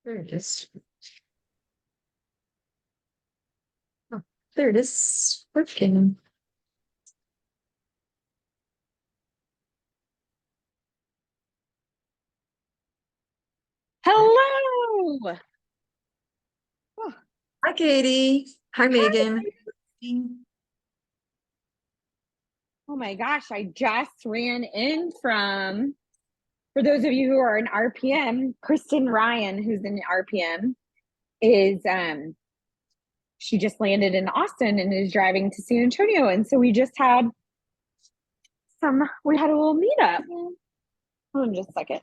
There it is. Oh, there it is. Working. Hello. Oh, Hi, Katie. Hi, Megan. oh my gosh, I just ran in from, for those of you who are in RPM, Kristen Ryan, who's in RPM, is she just landed in Austin and is driving to San Antonio. And so we had a little meetup. Hold on just a second.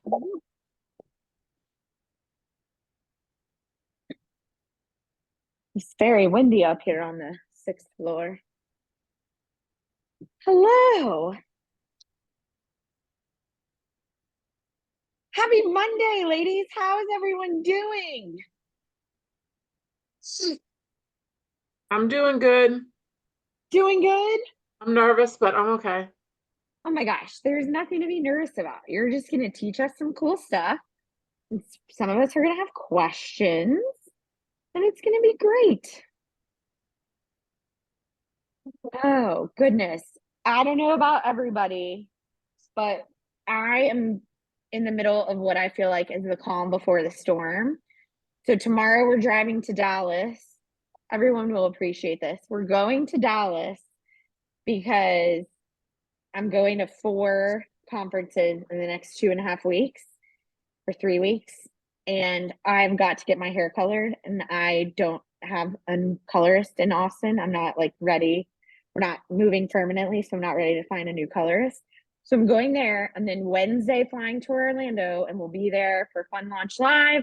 It's very windy up here on the sixth floor. Hello. Happy Monday, ladies. How is everyone doing? I'm doing good. Doing good? I'm nervous, but I'm okay. Oh my gosh, there's nothing to be nervous about. You're just going to teach us some cool stuff. Some of us are going to have questions, and it's going to be great. Oh, goodness. I don't know about everybody, but I am in the middle of what I feel like is the calm before the storm. So tomorrow we're driving to Dallas. Everyone will appreciate this. We're going to Dallas because I'm going to 4 conferences in the next 2.5 weeks or 3 weeks. And I've got to get my hair colored, and I don't have a colorist in Austin. I'm not like ready. We're not moving permanently, so I'm not ready to find a new colorist. So I'm going there, and then Wednesday flying to Orlando, and we'll be there for Fun Launch Live,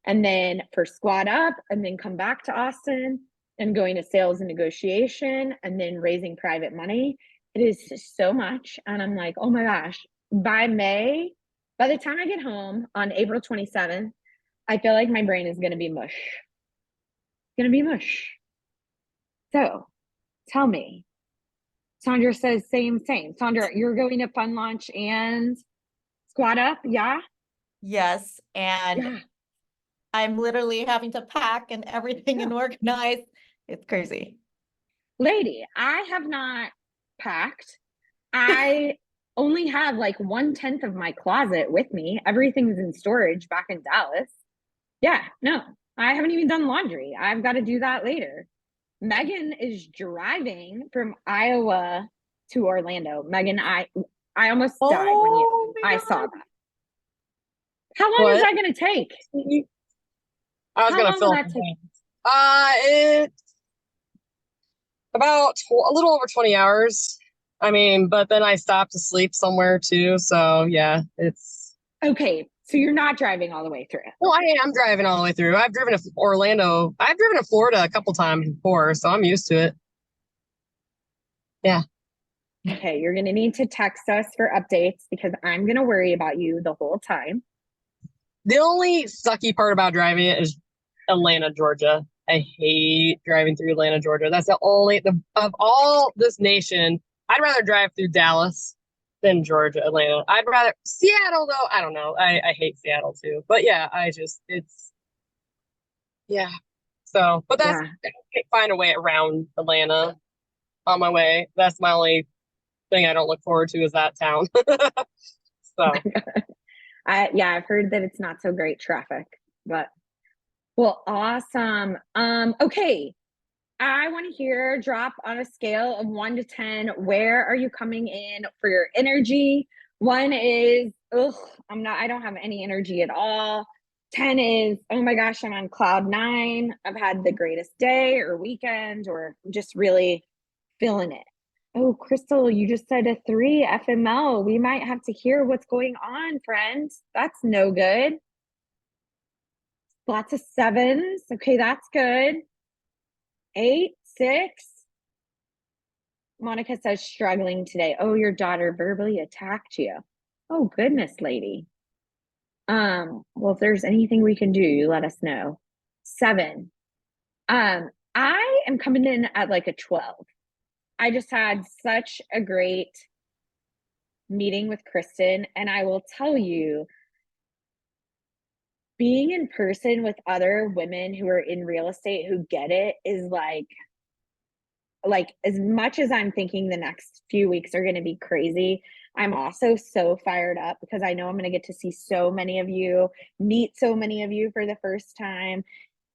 and then for Squad Up, and then come back to Austin and going to sales and negotiation, and then raising private money. It is just so much, and I'm like, oh my gosh, by the time I get home on April 27th, I feel like my brain is going to be mush. Going to be mush. So tell me. Sandra says same, same. Sandra, you're going to Fun Launch and Squad Up? Yeah? Yes, and Yeah. I'm literally having to pack and everything and Yeah. organize. It's crazy. Lady, I have not packed. I only have like 1/10 of my closet with me. Everything's in storage back in Dallas. Yeah, no, I haven't even done laundry. I've got to do that later. Megan is driving from Iowa to Orlando. Megan, I almost died when Oh my I saw God. that. How long is What? that going to take? I was How gonna long will fill that take? in. It's about a little over 20 hours. I mean, but then I stopped to sleep somewhere too. So yeah, it's. Okay, so you're not driving all the way through. Well, I am driving all the way through. I've driven to Orlando. I've driven to Florida a couple times before, so I'm used to it. Yeah. Okay, you're going to need to text us for updates because I'm going to worry about you the whole time. The only sucky part about driving it is Atlanta, Georgia. I hate driving through Atlanta, Georgia. That's of all this nation, I'd rather drive through Dallas than Georgia, Atlanta. I'd rather Seattle though. I don't know. I hate Seattle too. But yeah, it's yeah. So, but that's Yeah. I find a way around Atlanta on my way. That's my only thing I don't look forward to is that town. So I've heard that it's not so great traffic, but well, awesome. Okay. I want to hear drop on a scale of 1 to 10. Where are you coming in for your energy? 1 is, ugh, I don't have any energy at all. 10 is, oh my gosh, I'm on cloud 9. I've had the greatest day or weekend or just really feeling it. Oh, Crystal, you just said a 3 FML. We might have to hear what's going on, friends. That's no good. Lots of 7s. Okay, that's good. 8, 6. Monica says struggling today. Oh, your daughter verbally attacked you. Oh, goodness, lady. Well, if there's anything we can do, you let us know. 7. I am coming in at like a 12. I just had such a great meeting with Kristen, and I will tell you, being in person with other women who are in real estate who get it is like as much as I'm thinking the next few weeks are going to be crazy, I'm also so fired up because I know I'm going to get to see so many of you, meet so many of you for the first time.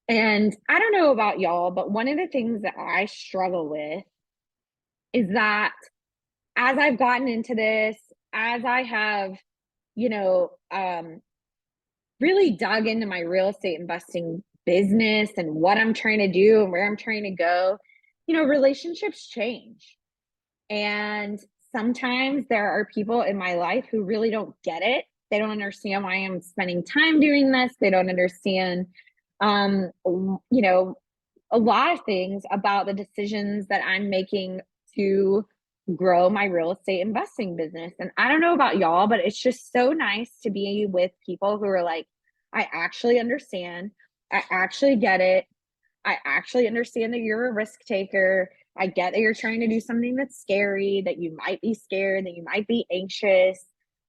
And I don't know about y'all, but one of the things that I struggle with is that as I've gotten into this, as I have, you know, really dug into my real estate investing business and what I'm trying to do and where I'm trying to go, you know, relationships change. And sometimes there are people in my life who really don't get it. They don't understand why I'm spending time doing this. They don't understand, you know, a lot of things about the decisions that I'm making to grow my real estate investing business. And I don't know about y'all, but it's just so nice to be with people who are like, I actually understand. I actually get it. I actually understand that you're a risk taker. I get that you're trying to do something that's scary, that you might be scared, that you might be anxious.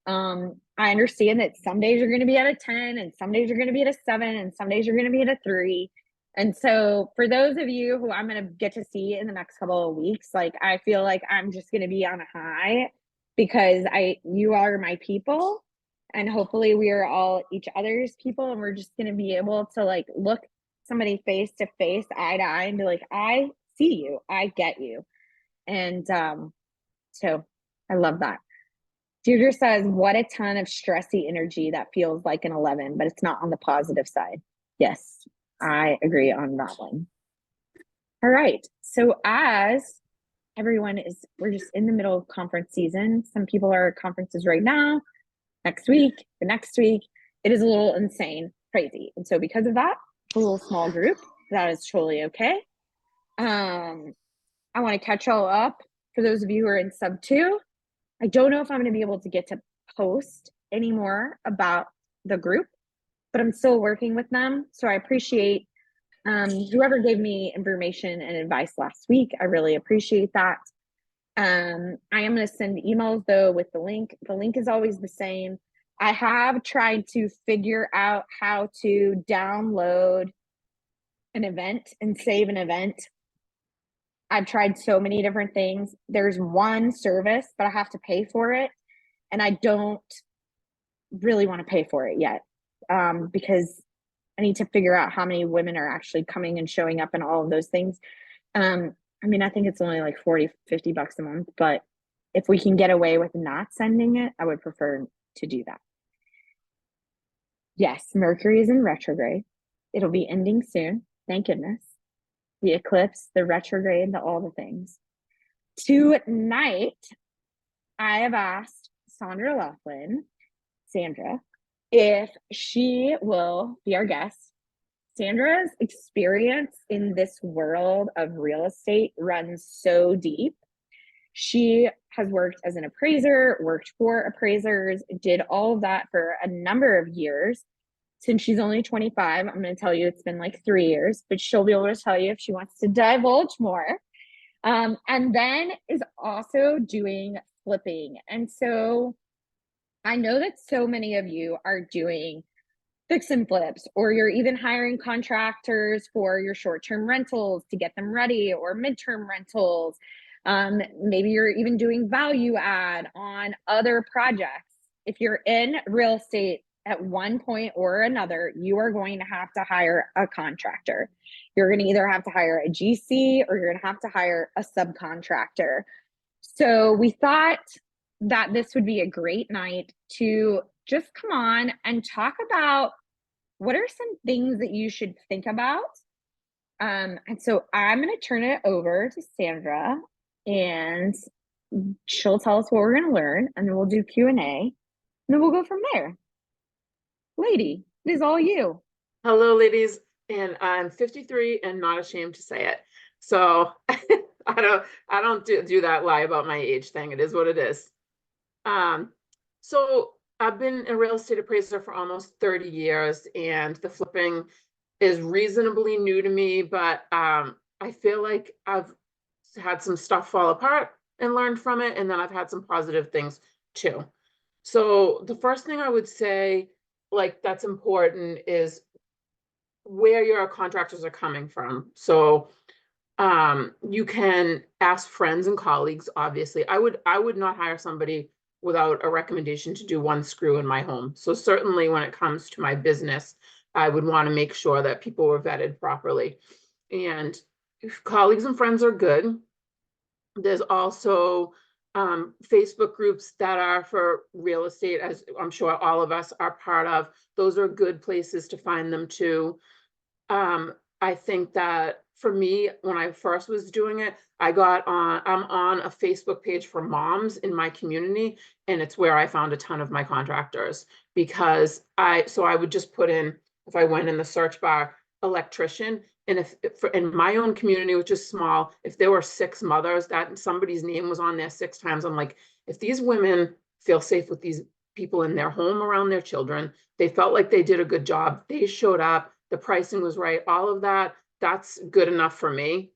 I understand that some days you're going to be at a 10 and some days you're going to be at a 7 and some days you're going to be at a 3. And so for those of you who I'm going to get to see in the next couple of weeks, like I feel like I'm just going to be on a high because you are my people and hopefully we are all each other's people and we're just going to be able to like look somebody face to face, eye to eye and be like, I see you, I get you. And so I love that. Deirdre says, what a ton of stressy energy that feels like an 11, but it's not on the positive side. Yes, I agree on that one. All right. So as everyone we're just in the middle of conference season. Some people are at conferences right now, next week, the next week. It is a little insane, crazy. And so because of that, a little small group, that is totally okay. I want to catch y'all up for those of you who are in sub 2. I don't know if I'm going to be able to get to post anymore about the group, but I'm still working with them. So I appreciate whoever gave me information and advice last week. I really appreciate that. I am going to send emails though with the link. The link is always the same. I have tried to figure out how to download an event and save an event. I've tried so many different things. There's one service, but I have to pay for it. And I don't really want to pay for it yet because I need to figure out how many women are actually coming and showing up and all of those things. I mean, I think it's only like 40, 50 bucks a month, but if we can get away with not sending it, I would prefer to do that. Yes, Mercury is in retrograde. It'll be ending soon. Thank goodness. The eclipse, the retrograde, all the things. Tonight, I have asked Sandra Loughlin, Sandra, if she will be our guest. Sandra's experience in this world of real estate runs so deep. She has worked as an appraiser, worked for appraisers, did all of that for a number of years. Since she's only 25, I'm going to tell you it's been like 3 years, but she'll be able to tell you if she wants to divulge more. And then is also doing flipping. And so I know that so many of you are doing fix and flips, or you're even hiring contractors for your short-term rentals to get them ready, or midterm rentals. Maybe you're even doing value add on other projects. If you're in real estate at one point or another, you are going to have to hire a contractor. You're going to either have to hire a GC or you're going to have to hire a subcontractor. So we thought that this would be a great night to just come on and talk about what are some things that you should think about. And so I'm going to turn it over to Sandra and she'll tell us what we're going to learn, and then we'll do Q&A, and then we'll go from there. Lady, it is all you. Hello, ladies, and I'm 53 and not ashamed to say it. So I don't do that lie about my age thing. It is what it is. So I've been a real estate appraiser for almost 30 years, and the flipping is reasonably new to me, but I feel like I've had some stuff fall apart and learned from it, and then I've had some positive things too. So the first thing I would say like that's important is where your contractors are coming from. So you can ask friends and colleagues, obviously. I would not hire somebody without a recommendation to do one screw in my home. So certainly when it comes to my business, I would want to make sure that people were vetted properly. And if colleagues and friends are good. There's also Facebook groups that are for real estate, as I'm sure all of us are part of. Those are good places to find them too. I think that for me, when I first was doing it, I'm on a Facebook page for moms in my community, and it's where I found a ton of my contractors because so I would just put in, if I went in the search bar, electrician, and if in my own community, which is small, if there were 6 mothers that somebody's name was on there 6 times, I'm like, if these women feel safe with these people in their home around their children, they felt like they did a good job, they showed up, the pricing was right, all of that, that's good enough for me.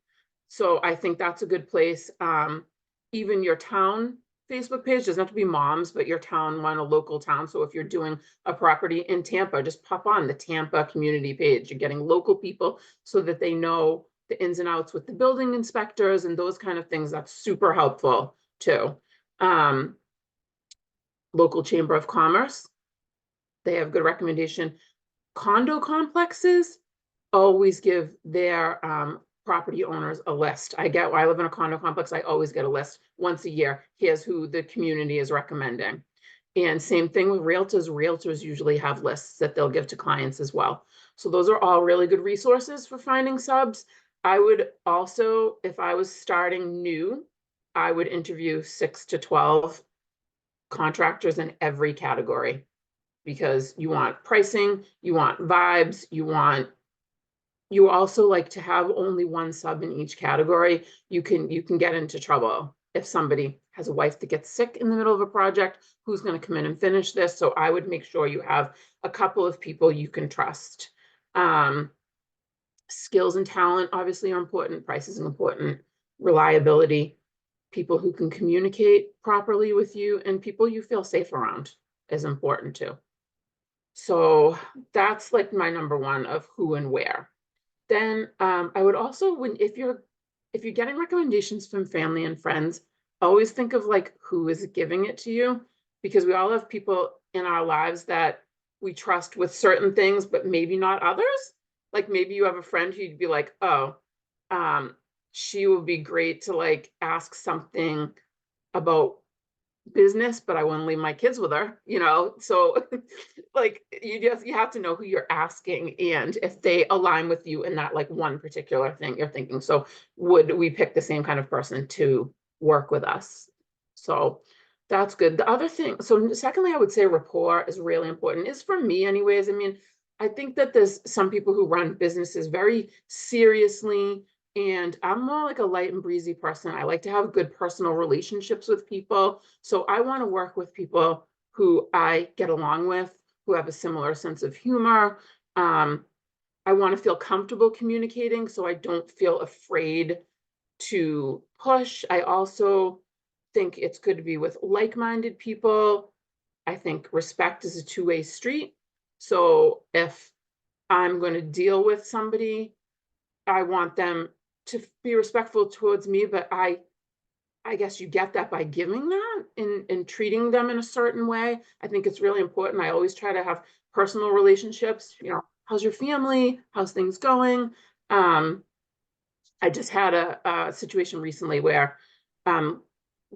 So I think that's a good place. Even your town Facebook page doesn't have to be moms, but your town one, a local town. So if you're doing a property in Tampa, just pop on the Tampa community page. You're getting local people so that they know the ins and outs with the building inspectors and those kind of things. That's super helpful too. Local Chamber of Commerce, they have good recommendation. Condo complexes always give their property owners a list. I live in a condo complex, I always get a list once a year. Here's who the community is recommending. And same thing with realtors. Realtors usually have lists that they'll give to clients as well. So those are all really good resources for finding subs. I would also, if I was starting new, I would interview 6 to 12 contractors in every category because you want pricing, you want vibes, you also like to have only one sub in each category. You can get into trouble if somebody has a wife that gets sick in the middle of a project, who's going to come in and finish this. So I would make sure you have a couple of people you can trust. Skills and talent obviously are important. Price is important. Reliability, people who can communicate properly with you, and people you feel safe around is important too. So that's like my number one of who and where. Then I would also, if you're getting recommendations from family and friends, always think of like who is giving it to you, because we all have people in our lives that we trust with certain things, but maybe not others. Like maybe you have a friend who you'd be like, oh, she would be great to like ask something about business, but I want to leave my kids with her, so like you have to know who you're asking and if they align with you in that like one particular thing you're thinking. So would we pick the same kind of person to work with us? So that's good. The other thing, so secondly, I would say rapport is really important, is for me anyways. I mean, I think that there's some people who run businesses very seriously, and I'm more like a light and breezy person. I like to have good personal relationships with people. So I want to work with people who I get along with, who have a similar sense of humor. I want to feel comfortable communicating, so I don't feel afraid to push. I also think it's good to be with like-minded people. I think respect is a two-way street. So if I'm going to deal with somebody, I want them to be respectful towards me, but I guess you get that by giving that and treating them in a certain way. I think it's really important. I always try to have personal relationships. How's your family? How's things going? I just had a situation recently where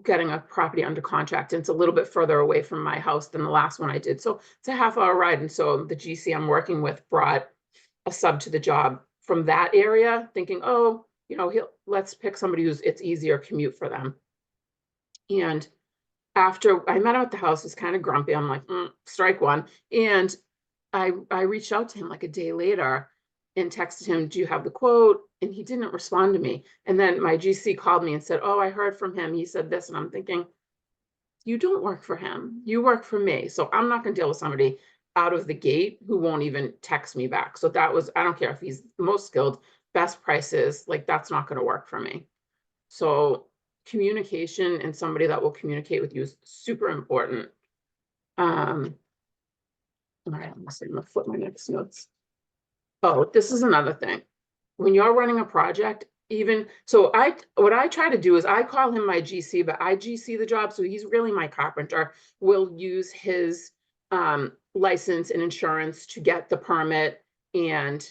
getting a property under contract, and it's a little bit further away from my house than the last one I did. So it's a half-hour ride. And so the GC I'm working with brought a sub to the job from that area, thinking, oh, let's pick somebody it's easier commute for them. And after I met him at the house, was kind of grumpy. I'm like, strike one. And I reached out to him like a day later and texted him, do you have the quote? And he didn't respond to me. And then my GC called me and said, oh, I heard from him. He said this. And I'm thinking, you don't work for him. You work for me. So I'm not going to deal with somebody out of the gate who won't even text me back. So I don't care if he's the most skilled, best prices, like that's not going to work for me. So communication and somebody that will communicate with you is super important. All right, I'm gonna flip my next notes. Oh, this is another thing. When you're running a project, even so, what I try to do is I call him my GC, but I GC the job, so he's really my carpenter. We'll use his license and insurance to get the permit, and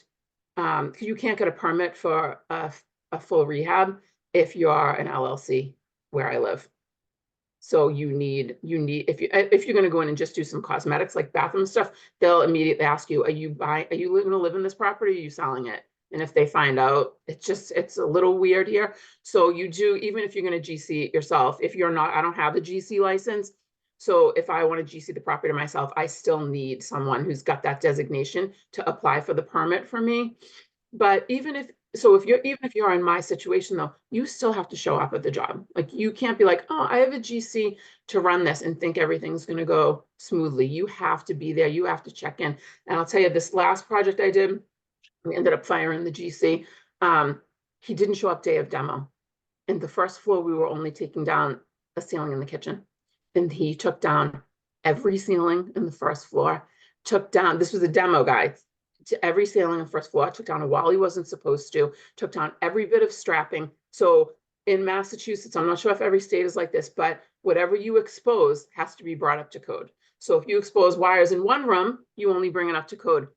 you can't get a permit for a full rehab if you are an LLC where I live. So you need if you're going to go in and just do some cosmetics like bathroom stuff, they'll immediately ask you, are you going to live in this property? Or are you selling it? And if they find out, it's a little weird here. So you do, even if you're going to GC it yourself, if you're not, I don't have a GC license. So if I want to GC the property myself, I still need someone who's got that designation to apply for the permit for me. But even if you're in my situation though, you still have to show up at the job. Like you can't be like, oh, I have a GC to run this and think everything's going to go smoothly. You have to be there. You have to check in. And I'll tell you, this last project I did, we ended up firing the GC. He didn't show up day of demo. And the first floor, we were only taking down a ceiling in the kitchen. And he took down every ceiling in the first floor, this was a demo guy, to every ceiling on the first floor, took down a wall he wasn't supposed to, took down every bit of strapping. So in Massachusetts, I'm not sure if every state is like this, but whatever you expose has to be brought up to code. So if you expose wires in one room, you only bring it up to code.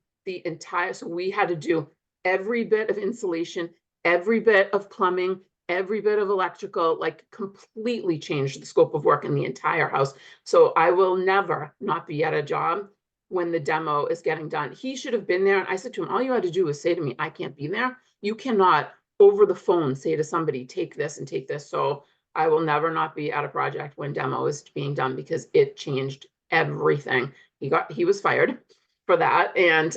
So we had to do every bit of insulation, every bit of plumbing, every bit of electrical, like completely changed the scope of work in the entire house. So I will never not be at a job when the demo is getting done. He should have been there. And I said to him, all you had to do was say to me, I can't be there. You cannot over the phone say to somebody, take this and take this. So I will never not be at a project when demo is being done because it changed everything. He was fired for that. And,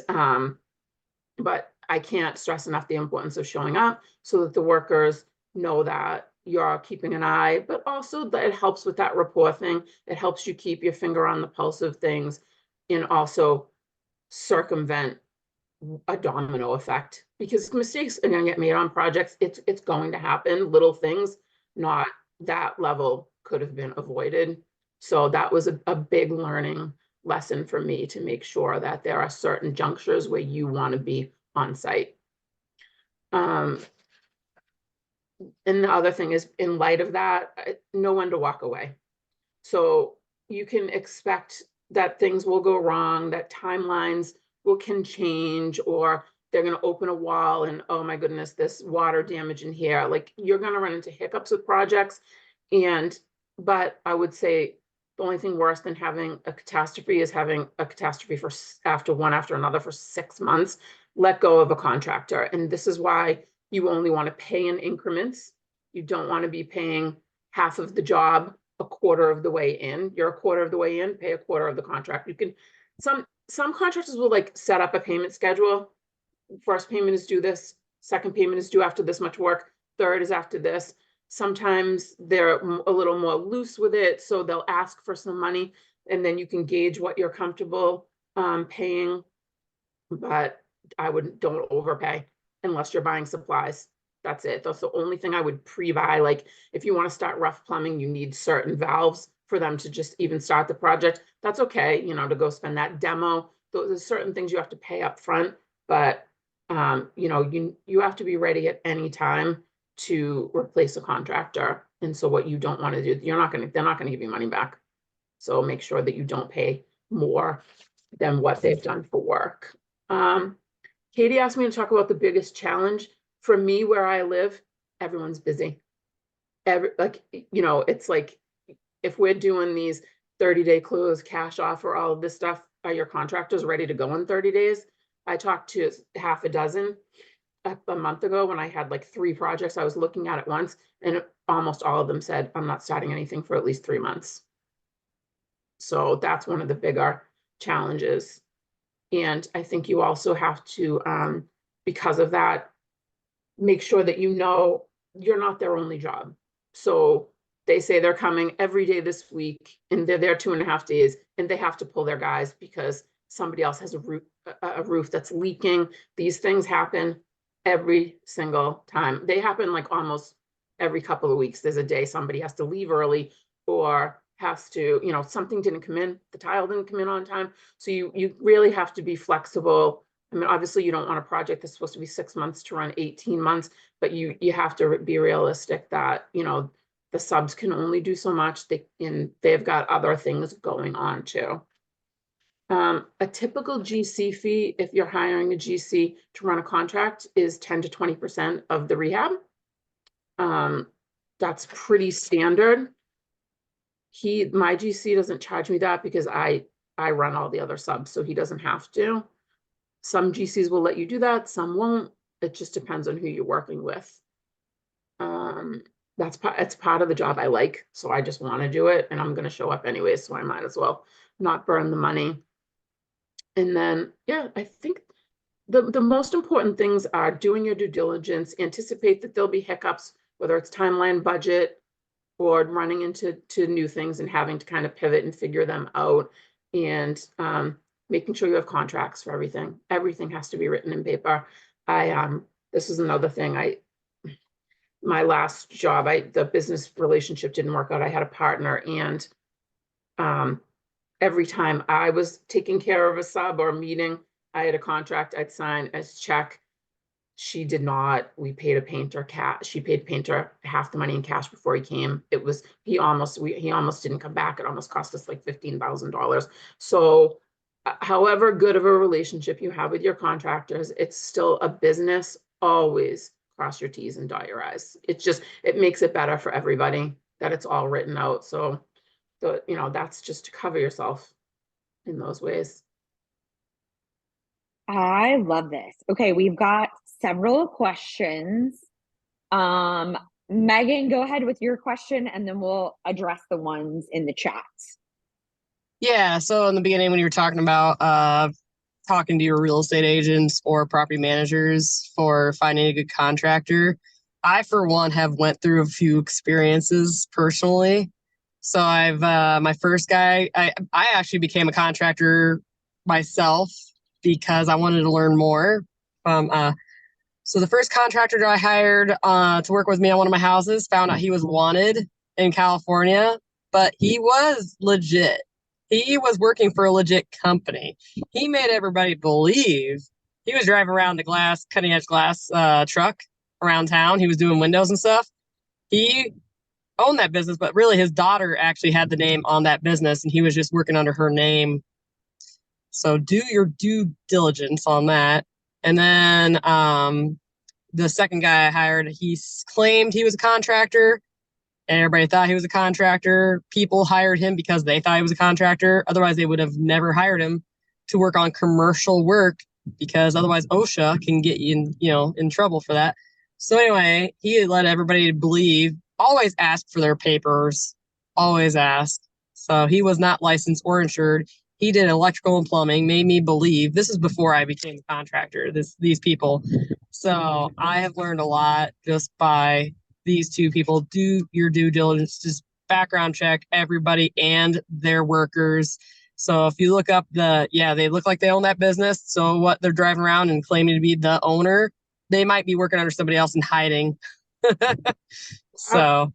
but I can't stress enough the importance of showing up so that the workers know that you're keeping an eye, but also that it helps with that rapport thing. It helps you keep your finger on the pulse of things and also circumvent a domino effect, because mistakes are going to get made on projects. It's going to happen. Little things, not that level, could have been avoided. So that was a big learning lesson for me, to make sure that there are certain junctures where you want to be on site. And the other thing is, in light of that, know when to walk away. So you can expect that things will go wrong, that timelines can change, or they're going to open a wall and, oh my goodness, this water damage in here. Like, you're going to run into hiccups with projects. But I would say the only thing worse than having a catastrophe is having a catastrophe after another for 6 months. Let go of a contractor. And this is why you only want to pay in increments. You don't want to be paying half of the job a quarter of the way in. You're a quarter of the way in, pay a quarter of the contract. You can, some contractors will like set up a payment schedule. First payment is due this, second payment is due after this much work, third is after this. Sometimes they're a little more loose with it, so they'll ask for some money, and then you can gauge what you're comfortable paying. But don't overpay unless you're buying supplies. That's it. That's the only thing I would pre-buy. Like, if you want to start rough plumbing, you need certain valves for them to just even start the project. That's okay, to go spend that demo. There's certain things you have to pay up front, but you have to be ready at any time to replace a contractor. And so what you don't want to do, they're not going to give you money back. So make sure that you don't pay more than what they've done for work. Katie asked me to talk about the biggest challenge. For me, where I live, everyone's busy. It's like, if we're doing these 30-day close, cash offer, all of this stuff, are your contractors ready to go in 30 days? I talked to half a dozen a month ago when I had like 3 projects I was looking at once, and almost all of them said, I'm not starting anything for at least 3 months. So that's one of the bigger challenges. And I think you also have to, because of that, make sure that you're not their only job. So they say they're coming every day this week, and they're there 2.5 days, and they have to pull their guys because somebody else has a roof that's leaking. These things happen every single time. They happen like almost every couple of weeks. There's a day somebody has to leave early or has to, something didn't come in, the tile didn't come in on time. So you really have to be flexible. I mean, obviously you don't want a project that's supposed to be 6 months to run 18 months, but you have to be realistic that, the subs can only do so much. They've got other things going on too. A typical GC fee, if you're hiring a GC to run a contract, is 10 to 20% of the rehab. That's pretty standard. My GC doesn't charge me that because I run all the other subs, so he doesn't have to. Some GCs will let you do that, some won't. It just depends on who you're working with. It's part of the job I like, so I just want to do it, and I'm going to show up anyway, so I might as well not burn the money. And then, yeah, I think the most important things are doing your due diligence, anticipate that there'll be hiccups, whether it's timeline, budget, or running into new things and having to kind of pivot and figure them out, and making sure you have contracts for everything. Everything has to be written in paper. This is another thing. My last job, the business relationship didn't work out. I had a partner, and every time I was taking care of a sub or a meeting, I had a contract I'd sign as check. She did not. We paid a painter cash. She paid painter half the money in cash before he came. He almost didn't come back. It almost cost us like $15,000. So however good of a relationship you have with your contractors, it's still a business. Always cross your T's and dot your I's. It makes it better for everybody that it's all written out. So that's just to cover yourself in those ways. I love this. Okay, we've got several questions. Megan, go ahead with your question, and then we'll address the ones in the chat. Yeah, so in the beginning when you were talking about talking to your real estate agents or property managers for finding a good contractor, I for one have went through a few experiences personally. So I've my first guy, I actually became a contractor myself because I wanted to learn more. So the first contractor that I hired to work with me on one of my houses found out he was wanted in California, but he was legit. He was working for a legit company. He made everybody believe he was driving around the cutting edge glass truck around town. He was doing windows and stuff. He owned that business, but really his daughter actually had the name on that business, and he was just working under her name. So do your due diligence on that. And then the second guy I hired, he claimed he was a contractor, and everybody thought he was a contractor. People hired him because they thought he was a contractor. Otherwise, they would have never hired him to work on commercial work, because otherwise OSHA can get you in trouble for that. So anyway, he let everybody believe, always ask for their papers, always ask. So he was not licensed or insured. He did electrical and plumbing, made me believe. This is before I became a contractor, these people. So I have learned a lot just by these two people. Do your due diligence, just background check everybody and their workers. So if you look up they look like they own that business. So what they're driving around and claiming to be the owner, they might be working under somebody else and hiding. So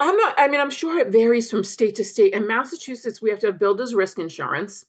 I'm sure it varies from state to state. In Massachusetts, we have to have builder's risk insurance,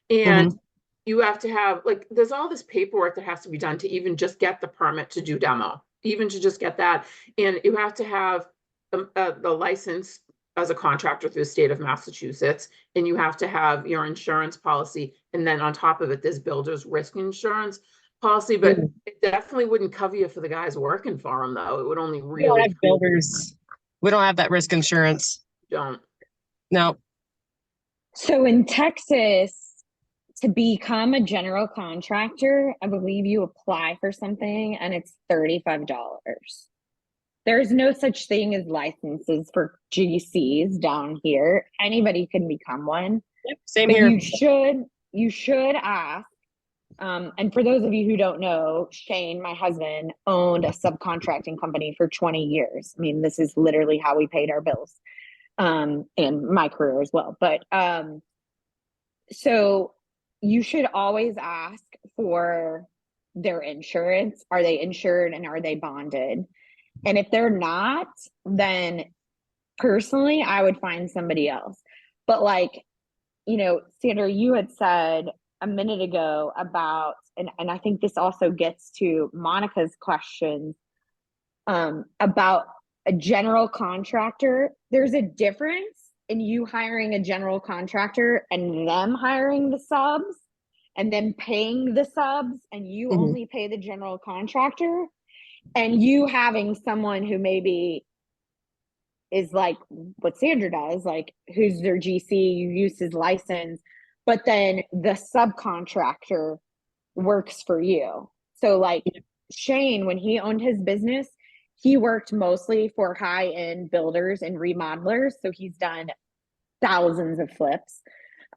and you have to have, there's all this paperwork that has to be done to even just get the permit to do demo, even to just get that. And you have to have the license as a contractor through the state of Massachusetts, and you have to have your insurance policy. And then on top of it, there's builder's risk insurance policy, but it definitely wouldn't cover you for the guys working for them, though. It would only really have builders. We don't have that risk insurance. Don't. No. So in Texas, to become a general contractor, I believe you apply for something and it's $35. There's no such thing as licenses for GCs down here. Anybody can become one. Yep, same but here. You should ask. And for those of you who don't know, Shane, my husband, owned a subcontracting company for 20 years. I mean, this is literally how we paid our bills, and my career as well. But so you should always ask for their insurance. Are they insured and are they bonded? And if they're not, then personally, I would find somebody else. But like, you know, Sandra, you had said a minute ago about, and I think this also gets to Monica's questions about a general contractor. There's a difference in you hiring a general contractor and them hiring the subs and then paying the subs and you Mhm. only pay the general contractor, and you having someone who maybe is like what Sandra does, like who's their GC, you use his license, but then the subcontractor works for you. So like Shane, when he owned his business, he worked mostly for high-end builders and remodelers. So he's done thousands of flips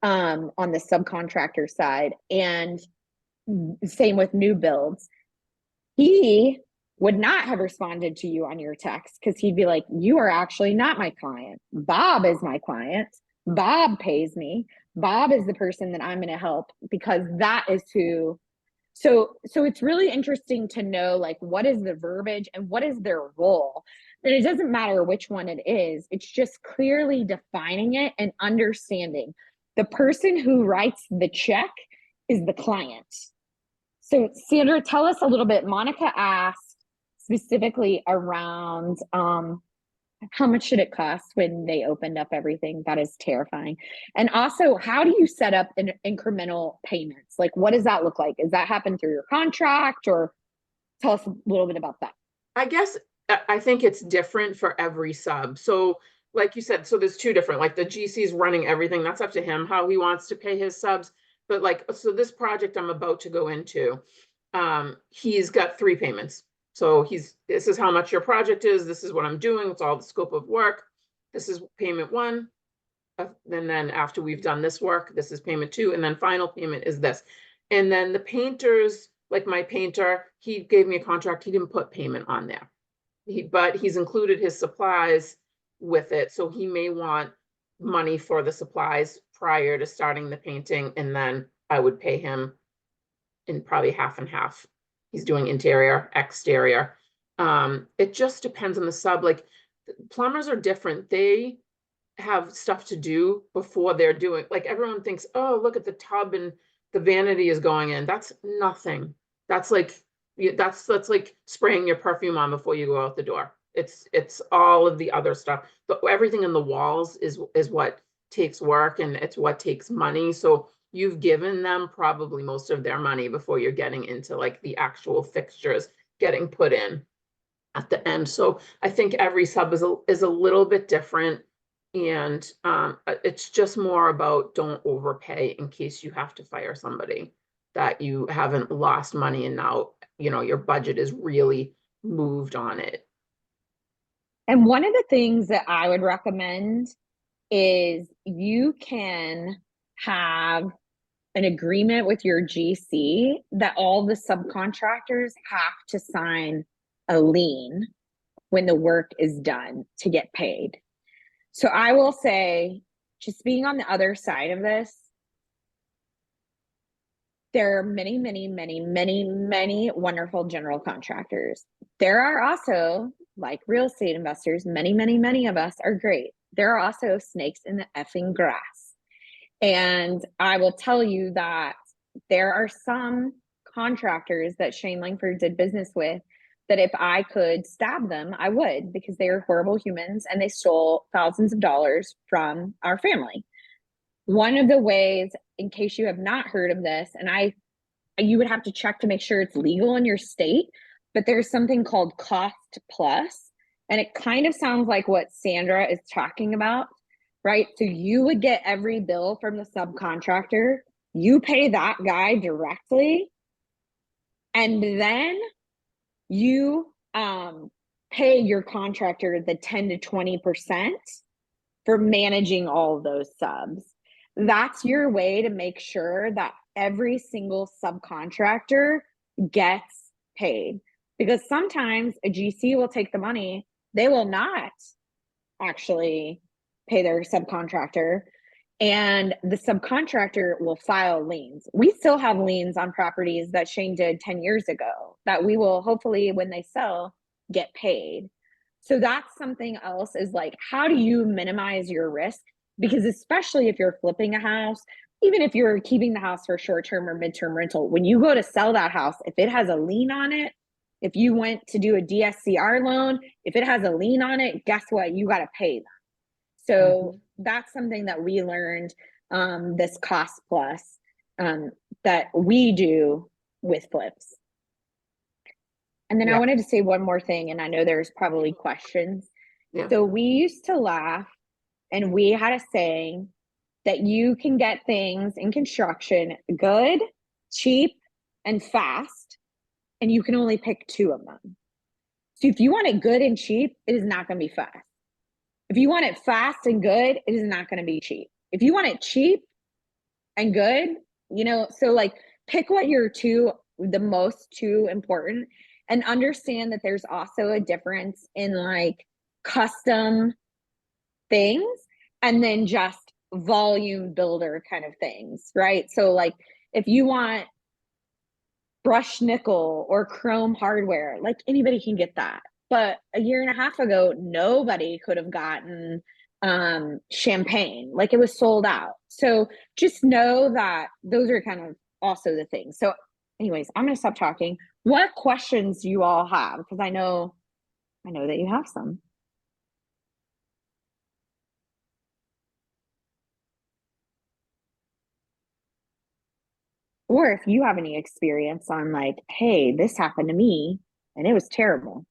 on the subcontractor side. And same with new builds. He would not have responded to you on your text because he'd be like, you are actually not my client. Bob is my client. Bob pays me. Bob is the person that I'm going to help because that is who. So it's really interesting to know like what is the verbiage and what is their role. And it doesn't matter which one it is. It's just clearly defining it and understanding the person who writes the check is the client. So Sandra, tell us a little bit. Monica asked specifically around how much should it cost when they opened up everything? That is terrifying. And also, how do you set up an incremental payments? Like, what does that look like? Does that happen through your contract, or tell us a little bit about that? I guess I think it's different for every sub. So like you said, so there's two different, like the GC's running everything. That's up to him, how he wants to pay his subs. But like, so this project I'm about to go into, he's got 3 payments. So this is how much your project is. This is what I'm doing. It's all the scope of work. This is payment 1. And then after we've done this work, this is payment 2. And then final payment is this. And then the painters, like my painter, he gave me a contract. He didn't put payment on there. But he's included his supplies with it. So he may want money for the supplies prior to starting the painting. And then I would pay him in probably half and half. He's doing interior, exterior. It just depends on the sub. Like plumbers are different. They have stuff to do before they're doing, like everyone thinks, oh, look at the tub and the vanity is going in. That's nothing. That's like, that's like spraying your perfume on before you go out the door. It's all of the other stuff. But everything in the walls is what takes work and it's what takes money. So you've given them probably most of their money before you're getting into like the actual fixtures getting put in at the end. So I think every sub is a little bit different. And it's just more about don't overpay in case you have to fire somebody, that you haven't lost money and now, you know, your budget is really moved on it. And one of the things that I would recommend is you can have an agreement with your GC that all the subcontractors have to sign a lien when the work is done to get paid. So I will say, just being on the other side of this, there are many, many, many, many, many wonderful general contractors. There are also, like real estate investors, many, many, many of us are great. There are also snakes in the effing grass. And I will tell you that there are some contractors that Shane Langford did business with that if I could stab them, I would, because they are horrible humans and they stole thousands of dollars from our family. One of the ways, in case you have not heard of this, and you would have to check to make sure it's legal in your state, but there's something called cost plus, and it kind of sounds like what Sandra is talking about, right? So you would get every bill from the subcontractor, you pay that guy directly, and then you pay your contractor the 10 to 20% for managing all of those subs. That's your way to make sure that every single subcontractor gets paid. Because sometimes a GC will take the money, they will not actually pay their subcontractor, and the subcontractor will file liens. We still have liens on properties that Shane did 10 years ago that we will hopefully, when they sell, get paid. So that's something else, is like, how do you minimize your risk? Because especially if you're flipping a house, even if you're keeping the house for short-term or midterm rental, when you go to sell that house, if it has a lien on it, if you went to do a DSCR loan, if it has a lien on it, guess what? You got to pay them. So that's something that we learned, this cost plus, that we do with flips. And then I Yeah. wanted to say one more thing, and I know there's probably questions. Yeah. So we used to laugh, and we had a saying that you can get things in construction good, cheap, and fast, and you can only pick two of them. So if you want it good and cheap, it is not going to be fast. If you want it fast and good, it is not going to be cheap. If you want it cheap and good, you know, so like pick what your the most two important, and understand that there's also a difference in like custom things and then just volume builder kind of things, right? So like if you want brushed nickel or chrome hardware, like anybody can get that. But a year and a half ago, nobody could have gotten champagne. Like it was sold out. So just know that those are kind of also the things. So anyways, I'm going to stop talking. What questions do you all have? Because I know that you have some. Or if you have any experience on like, hey, this happened to me and it was terrible.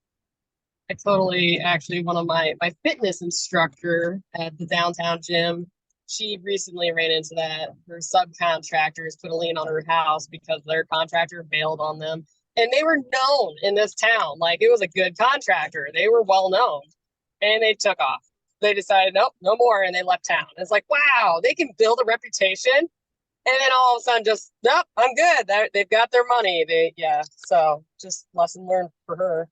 I totally, actually, one of my fitness instructor at the downtown gym, she recently ran into that. Her subcontractors put a lien on her house because their contractor bailed on them. And they were known in this town. Like it was a good contractor. They were well known. And they took off. They decided, nope, no more. And they left town. It's like, wow, they can build a reputation. And then all of a sudden just, nope, I'm good. They've got their money. So just lesson learned for her.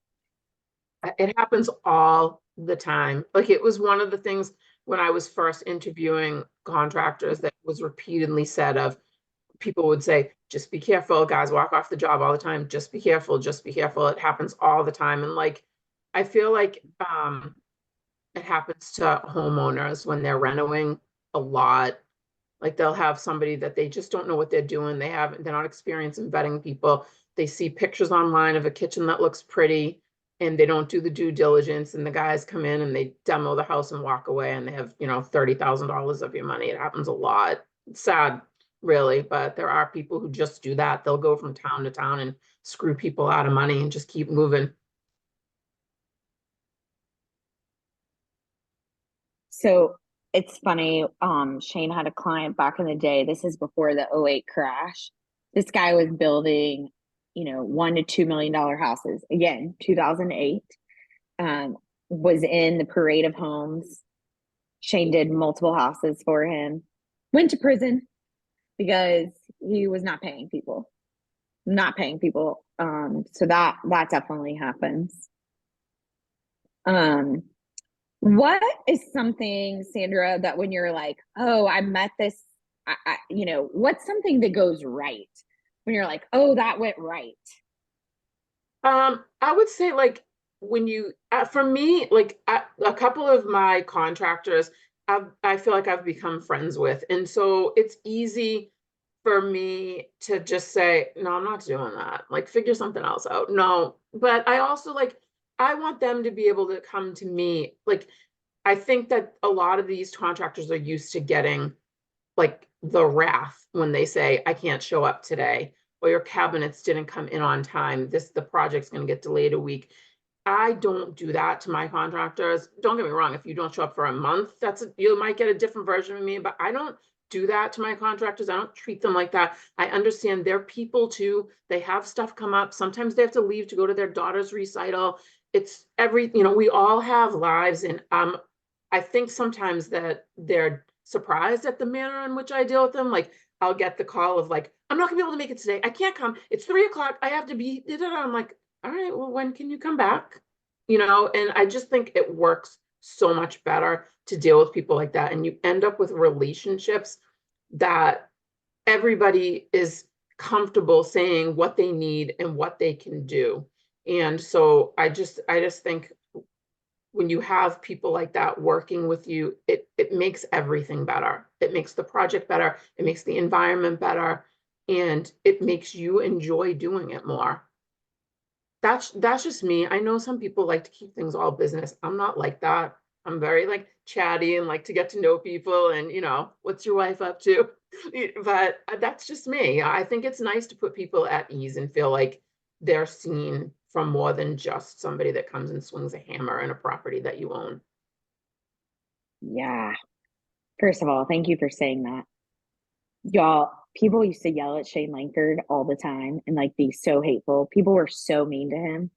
It happens all the time. Like it was one of the things when I was first interviewing contractors that was repeatedly said of people would say, just be careful, guys walk off the job all the time. Just be careful, just be careful. It happens all the time. And like, I feel like it happens to homeowners when they're renovating a lot. Like they'll have somebody that they just don't know what they're doing. They're not experienced in vetting people. They see pictures online of a kitchen that looks pretty and they don't do the due diligence, and the guys come in and they demo the house and walk away and they have, $30,000 of your money. It happens a lot. It's sad, really, but there are people who just do that. They'll go from town to town and screw people out of money and just keep moving. So it's funny. Shane had a client back in the day. This is before the '08 crash. This guy was building, $1 to $2 million houses. Again, 2008. Was in the parade of homes. Shane did multiple houses for him. Went to prison because he was not paying people. So that definitely happens. What is something, Sandra, that when you're like, oh, I met this, what's something that goes right when you're like, oh, that went right? I would say like when you, for me, like a couple of my contractors, I feel like I've become friends with. And so it's easy for me to just say, no, I'm not doing that. Like figure something else out. No, but I also like, I want them to be able to come to me. Like, I think that a lot of these contractors are used to getting like the wrath when they say, I can't show up today, or your cabinets didn't come in on time. The project's going to get delayed a week. I don't do that to my contractors. Don't get me wrong. If you don't show up for a month, you might get a different version of me, but I don't do that to my contractors. I don't treat them like that. I understand they're people too. They have stuff come up. Sometimes they have to leave to go to their daughter's recital. We all have lives. And I think sometimes that they're surprised at the manner in which I deal with them. Like I'll get the call of like, I'm not gonna be able to make it today. I can't come. It's 3:00. I have to be. I'm like, all right, well, when can you come back? And I just think it works so much better to deal with people like that. And you end up with relationships that everybody is comfortable saying what they need and what they can do. And so I just think when you have people like that working with you, it makes everything better. It makes the project better, it makes the environment better, and it makes you enjoy doing it more. That's just me. I know some people like to keep things all business. I'm not like that. I'm very like chatty and like to get to know people and, what's your wife up to? But that's just me. I think it's nice to put people at ease and feel like they're seen from more than just somebody that comes and swings a hammer in a property that you own. Yeah. First of all, thank you for saying that. Y'all, people used to yell at Shane Langford all the time and like be so hateful. People were so mean to him.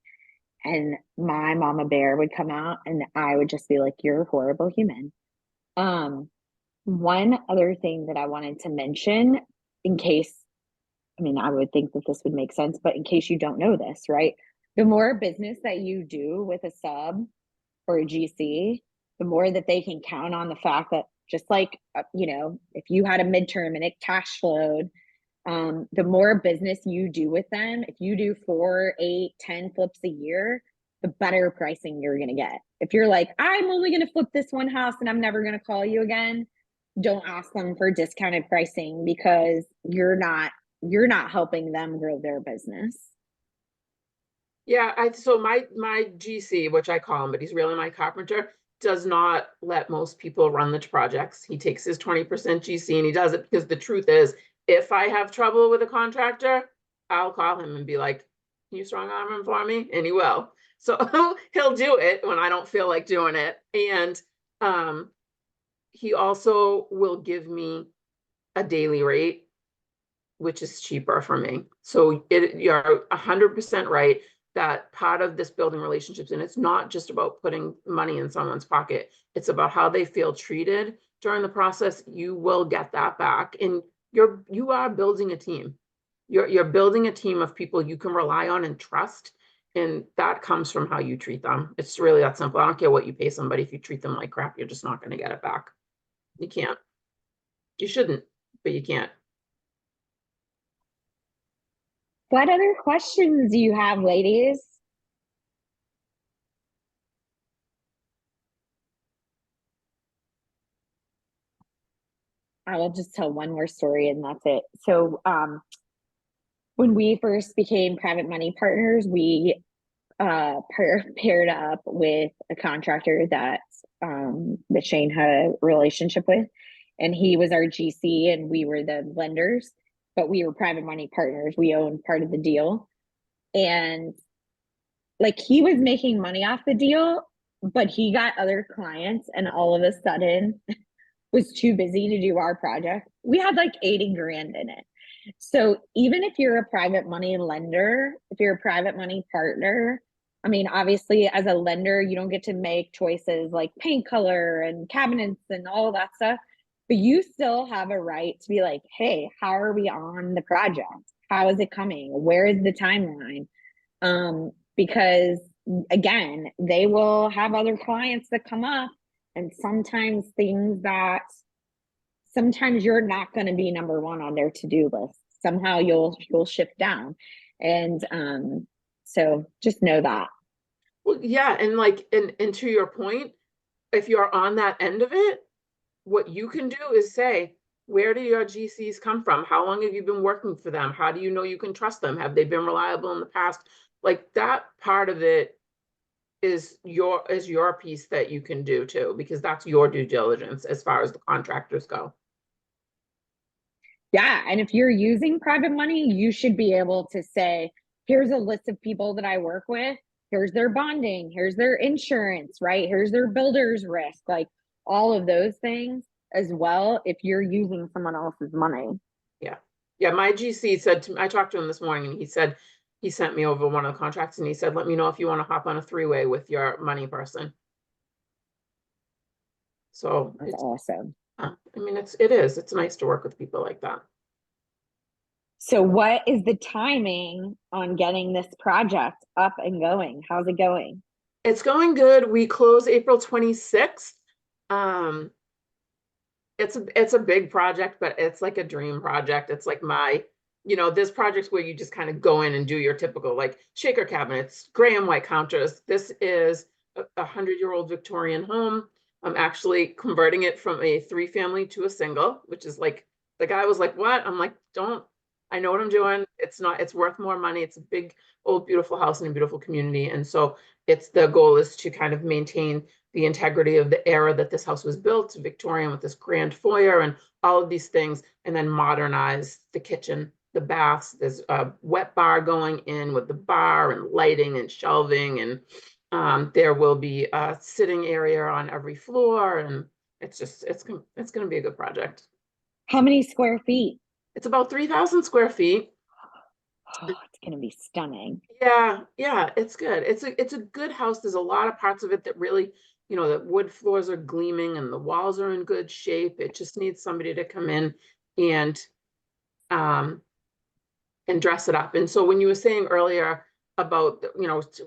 And my mama bear would come out and I would just be like, you're a horrible human. One other thing that I wanted to mention, in case, I mean, I would think that this would make sense, but in case you don't know this, right? The more business that you do with a sub or a GC, the more that they can count on the fact that just like, if you had a midterm and it cash flowed, the more business you do with them, if you do 4, 8, 10 flips a year, the better pricing you're going to get. If you're like, I'm only going to flip this one house and I'm never going to call you again, don't ask them for discounted pricing because you're not helping them grow their business. Yeah, so my GC, which I call him, but he's really my carpenter, does not let most people run the projects. He takes his 20% GC and he does it because the truth is, if I have trouble with a contractor, I'll call him and be like, can you strong arm him for me? And he will. So he'll do it when I don't feel like doing it. And he also will give me a daily rate, which is cheaper for me. So you're 100% right that part of this building relationships, and it's not just about putting money in someone's pocket, it's about how they feel treated during the process. You will get that back, and you are building a team. You're building a team of people you can rely on and trust, and that comes from how you treat them. It's really that simple. I don't care what you pay somebody. If you treat them like crap, you're just not going to get it back. You can't. You shouldn't, but you can't. What other questions do you have, ladies? I will just tell one more story and that's it. So when we first became private money partners, we paired up with a contractor that Shane had a relationship with, and he was our GC and we were the lenders, but we were private money partners. We owned part of the deal, and like he was making money off the deal, but he got other clients, and all of a sudden was too busy to do our project. We had like 80 grand in it. So even if you're a private money lender, if you're a private money partner, I mean, obviously as a lender, you don't get to make choices like paint color and cabinets and all that stuff, but you still have a right to be like, hey, how are we on the project? How is it coming? Where is the timeline? Because again, they will have other clients that come up, and sometimes sometimes you're not going to be number one on their to-do list. Somehow you'll shift down. And so just know that. Well, yeah, and like and to your point, if you're on that end of it, what you can do is say, where do your GCs come from? How long have you been working for them? How do you know you can trust them? Have they been reliable in the past? Like that part of it is your piece that you can do too, because that's your due diligence as far as the contractors go. Yeah, and if you're using private money, you should be able to say, here's a list of people that I work with. Here's their bonding. Here's their insurance, right? Here's their builder's risk, like all of those things as well if you're using someone else's money. Yeah. Yeah, my GC said to me, I talked to him this morning and he said, he sent me over one of the contracts and he said, let me know if you want to hop on a 3-way with your money person. So that's awesome. I mean, it's nice to work with people like that. So what is the timing on getting this project up and going? How's it going? It's going good. We close April 26th. It's a big project, but it's like a dream project. It's like there's projects where you just kind of go in and do your typical like shaker cabinets, gray and white counters. This is a 100-year-old Victorian home. I'm actually converting it from a 3-family to a single, which is like, the guy was like, what? I'm like, I know what I'm doing. It's worth more money. It's a big, old, beautiful house in a beautiful community. And so the goal is to kind of maintain the integrity of the era that this house was built, Victorian, with this grand foyer and all of these things, and then modernize the kitchen, the baths. There's a wet bar going in with the bar and lighting and shelving, and there will be a sitting area on every floor, and it's going to be a good project. How many square feet? It's about 3,000 square feet. Oh, it's going to be stunning. Yeah, it's good. It's a good house. There's a lot of parts of it that really, the wood floors are gleaming and the walls are in good shape. It just needs somebody to come in and dress it up. And so when you were saying earlier about,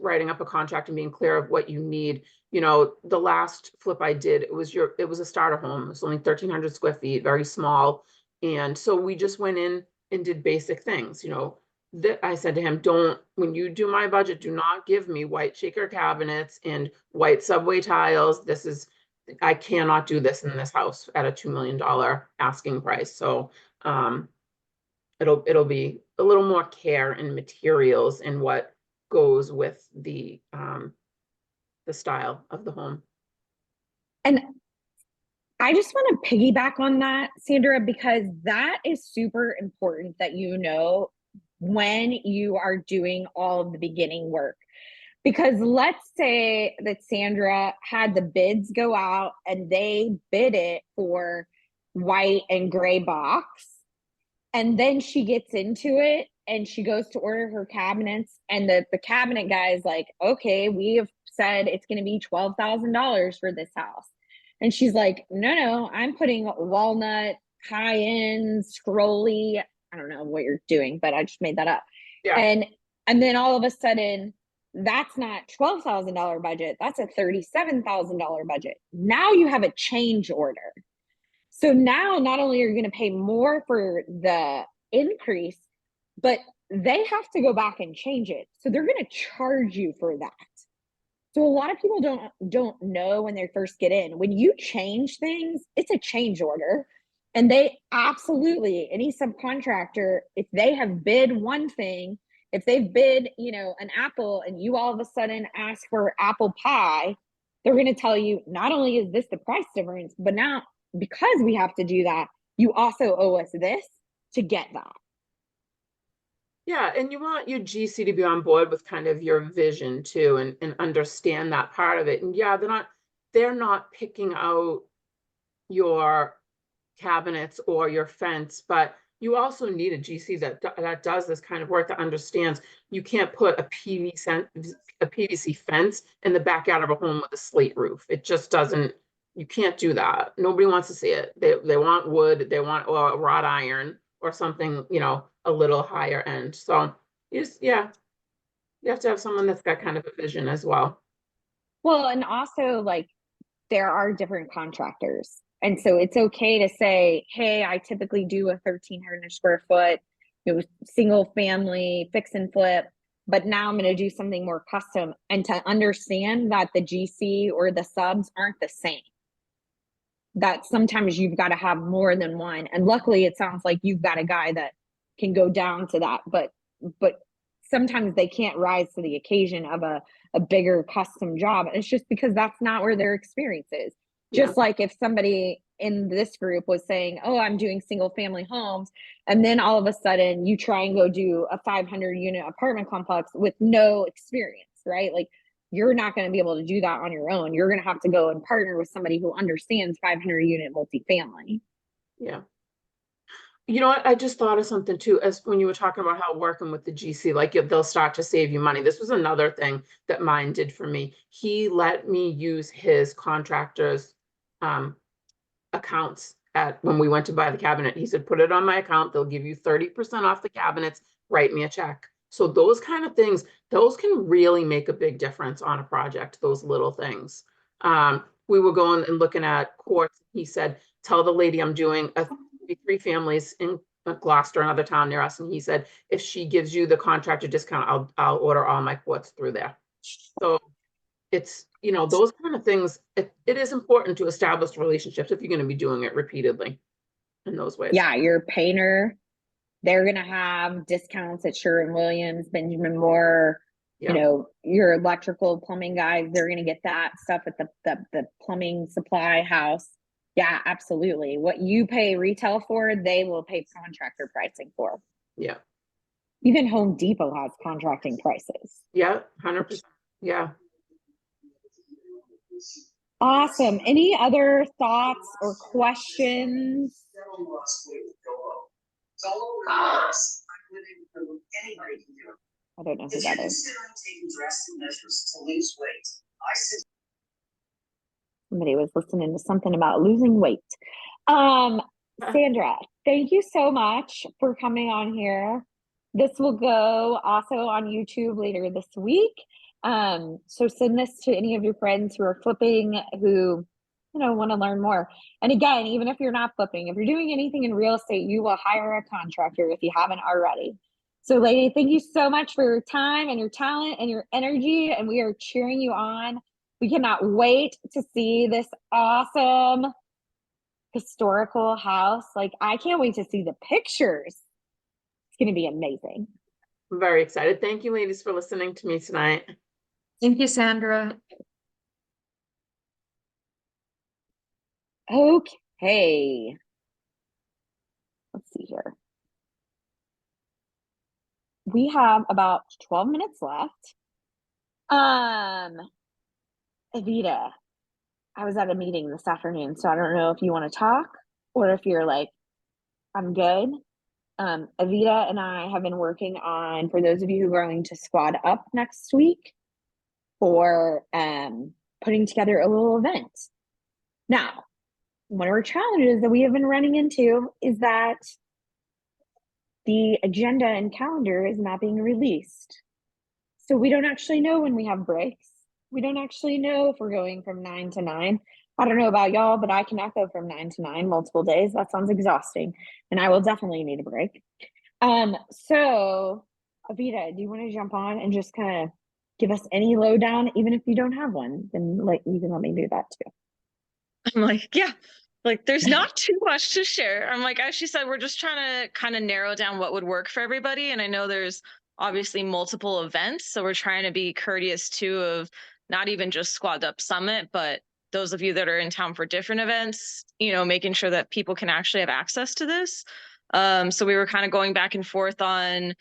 writing up a contract and being clear of what you need, the last flip I did, it was a starter home. It was only 1,300 square feet, very small. And so we just went in and did basic things, that I said to him, when you do my budget, do not give me white shaker cabinets and white subway tiles. I cannot do this in this house at a $2 million asking price. So, it'll be a little more care and materials and what goes with the style of the home. And I just want to piggyback on that, Sandra, because that is super important that when you are doing all of the beginning work. Because let's say that Sandra had the bids go out and they bid it for white and gray box. And then she gets into it and she goes to order her cabinets. And the cabinet guy is like, okay, we have said it's going to be $12,000 for this house. And she's like, no, I'm putting walnut, high end, scrolly. I don't know what you're doing, but I just made that up. Yeah. And then all of a sudden, that's not $12,000 budget. That's a $37,000 budget. Now you have a change order. So now not only are you going to pay more for the increase, but they have to go back and change it. So they're going to charge you for that. So a lot of people don't know when they first get in. When you change things, it's a change order. And they absolutely, any subcontractor, if they have bid one thing, if they've bid, an apple and you all of a sudden ask for apple pie, they're going to tell you, not only is this the price difference, but now because we have to do that, you also owe us this to get that. Yeah, and you want your GC to be on board with kind of your vision too, and understand that part of it. And yeah, they're not picking out your cabinets or your fence, but you also need a GC that does this kind of work, that understands you can't put a PVC fence in the backyard of a home with a slate roof. It just doesn't. You can't do that. Nobody wants to see it. They want wood. They want wrought iron or something, a little higher end. So you have to have someone that's got kind of a vision as well. Well, and also there are different contractors. And so it's okay to say, hey, I typically do a 1,300 square foot, single family fix and flip, but now I'm going to do something more custom, and to understand that the GC or the subs aren't the same. That sometimes you've got to have more than one. And luckily it sounds like you've got a guy that can go down to that, but sometimes they can't rise to the occasion of a bigger custom job. It's just because that's not where their experience is. Just like if somebody in this group was saying, oh, I'm doing single family homes, and then all of a sudden you try and go do a 500 unit apartment complex with no experience, right? Like, you're not going to be able to do that on your own. You're going to have to go and partner with somebody who understands 500 unit multifamily. Yeah. You know what? I just thought of something too, as when you were talking about how working with the GC, they'll start to save you money. This was another thing that mine did for me. He let me use his contractor's accounts when we went to buy the cabinet. He said, put it on my account. They'll give you 30% off the cabinets. Write me a check. So those kind of things, those can really make a big difference on a project, those little things. We were going and looking at quartz. He said, tell the lady I'm doing 3 families in Gloucester, another town near us. And he said, if she gives you the contractor discount, I'll order all my quartz through there. So it's, those kind of things, it is important to establish relationships if you're going to be doing it repeatedly in those ways. Yeah, your painter, they're going to have discounts at Sherwin-Williams, Benjamin Moore, Yeah. your electrical plumbing guys, they're going to get that stuff at the plumbing supply house. Yeah, absolutely. What you pay retail for, they will pay contractor pricing for. Yeah. Even Home Depot has contracting prices. Yeah. 100%. Yeah. Awesome. Any other thoughts or questions? I don't know who that is. Somebody was listening to something about losing weight. Sandra, thank you so much for coming on here. This will go also on YouTube later this week. So send this to any of your friends who are flipping, who want to learn more. And again, even if you're not flipping, if you're doing anything in real estate, you will hire a contractor if you haven't already. So lady, thank you so much for your time and your talent and your energy. And we are cheering you on. We cannot wait to see this awesome historical house. Like, I can't wait to see the pictures. It's going to be amazing. I'm very excited. Thank you, ladies, for listening to me tonight. Thank you, Sandra. Okay. Let's see here. We have about 12 minutes left. Evita, I was at a meeting this afternoon, so I don't know if you want to talk or if you're like, I'm good. Evita and I have been working on, for those of you who are going to squad up next week, for putting together a little event. Now, one of our challenges that we have been running into is that the agenda and calendar is not being released. So we don't actually know when we have breaks. We don't actually know if we're going from 9 to 9. I don't know about y'all, but I cannot go from 9 to 9 multiple days. That sounds exhausting. And I will definitely need a break. So Evita, do you want to jump on and just kind of give us any lowdown, even if you don't have one, then you can let me do that too. I'm like, yeah, like there's not too much to share. I'm like, as she said, we're just trying to kind of narrow down what would work for everybody. And I know there's obviously multiple events. So we're trying to be courteous too of not even just Squad Up Summit, but those of you that are in town for different events, making sure that people can actually have access to this. So we were kind of going back and forth on,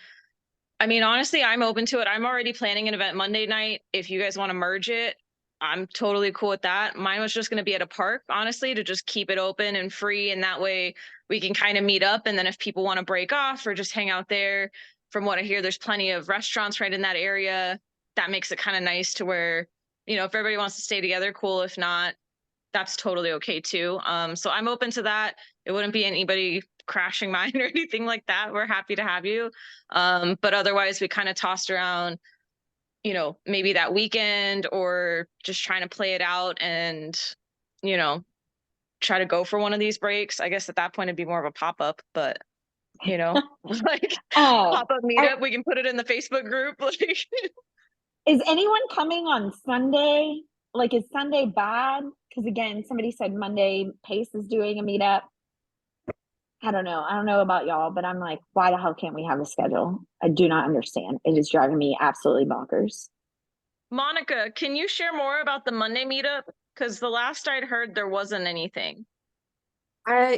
I mean, honestly, I'm open to it. I'm already planning an event Monday night. If you guys want to merge it, I'm totally cool with that. Mine was just going to be at a park, honestly, to just keep it open and free. And that way we can kind of meet up. And then if people want to break off or just hang out there, from what I hear, there's plenty of restaurants right in that area. That makes it kind of nice to where, if everybody wants to stay together, cool. If not, that's totally okay too. So I'm open to that. It wouldn't be anybody crashing mine or anything like that. We're happy to have you. But otherwise we kind of tossed around, maybe that weekend or just trying to play it out and, try to go for one of these breaks. I guess at that point it'd be more of a pop-up, but like pop-up meetup, we can put it in the Facebook group. Is anyone coming on Sunday? Like, is Sunday bad? Because again, somebody said Monday Pace is doing a meetup. I don't know about y'all, but I'm like, why the hell can't we have a schedule? I do not understand. It is driving me absolutely bonkers. Monica, can you share more about the Monday meetup? Because the last I'd heard, there wasn't anything.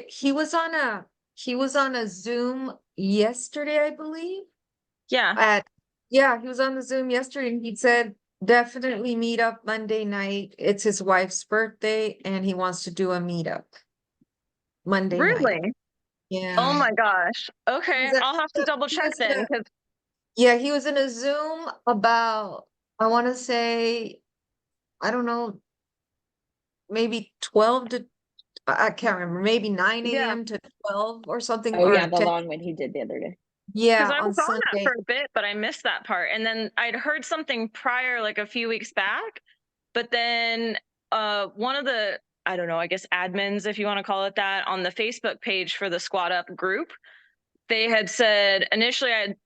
He was on a Zoom yesterday, I believe. Yeah. He was on the Zoom yesterday and he said, definitely meet up Monday night. It's his wife's birthday and he wants to do a meetup Monday night. Really? Yeah. Oh my gosh. Okay. I'll have to double check then. Yeah, he was in a Zoom about, I want to say, I don't know, maybe 12 to, I can't remember, maybe 9 a.m. to 12 or something. Oh, or yeah, the 10. long one he did the other day. Yeah, because I was on that Sunday. for a bit, but I missed that part. And then I'd heard something prior, like a few weeks back. But then one of the, I don't know, I guess admins, if you want to call it that, on the Facebook page for the Squad Up group, they had said initially I had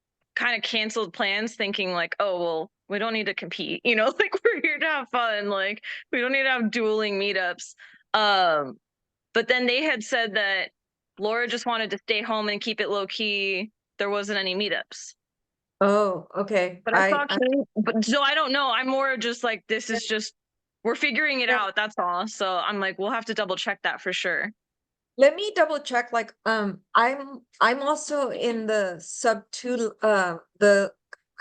kind of canceled plans thinking like, oh, well, we don't need to compete, you know, like we're here to have fun. Like we don't need to have dueling meetups. But then they had said that Laura just wanted to stay home and keep it low key. There wasn't any meetups. Oh, okay. But I thought, but so I don't know. I'm more just like, this is just, we're figuring it Yeah. out. That's all. So I'm like, we'll have to double check that for sure. Let me double check, like, I'm also in the sub two, the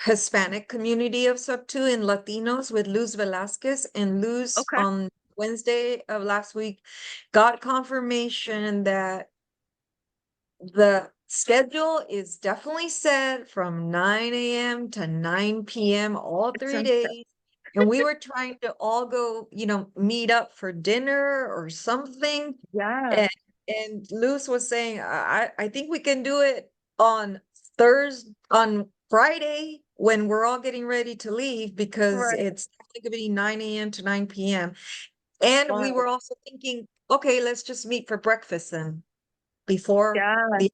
Hispanic community of sub two in Latinos with Luz Velasquez, and Luz Okay. on Wednesday of last week got confirmation that the schedule is definitely set from 9 a.m. to 9 p.m. all 3 days. And we were trying to all go, meet up for dinner or something. Yeah. And Luz was saying, I think we can do it on Friday when we're all getting ready to leave, because Right. it's going to be 9 a.m. to 9 p.m. And we Wow. were also thinking, okay, let's just meet for breakfast then before Yeah. the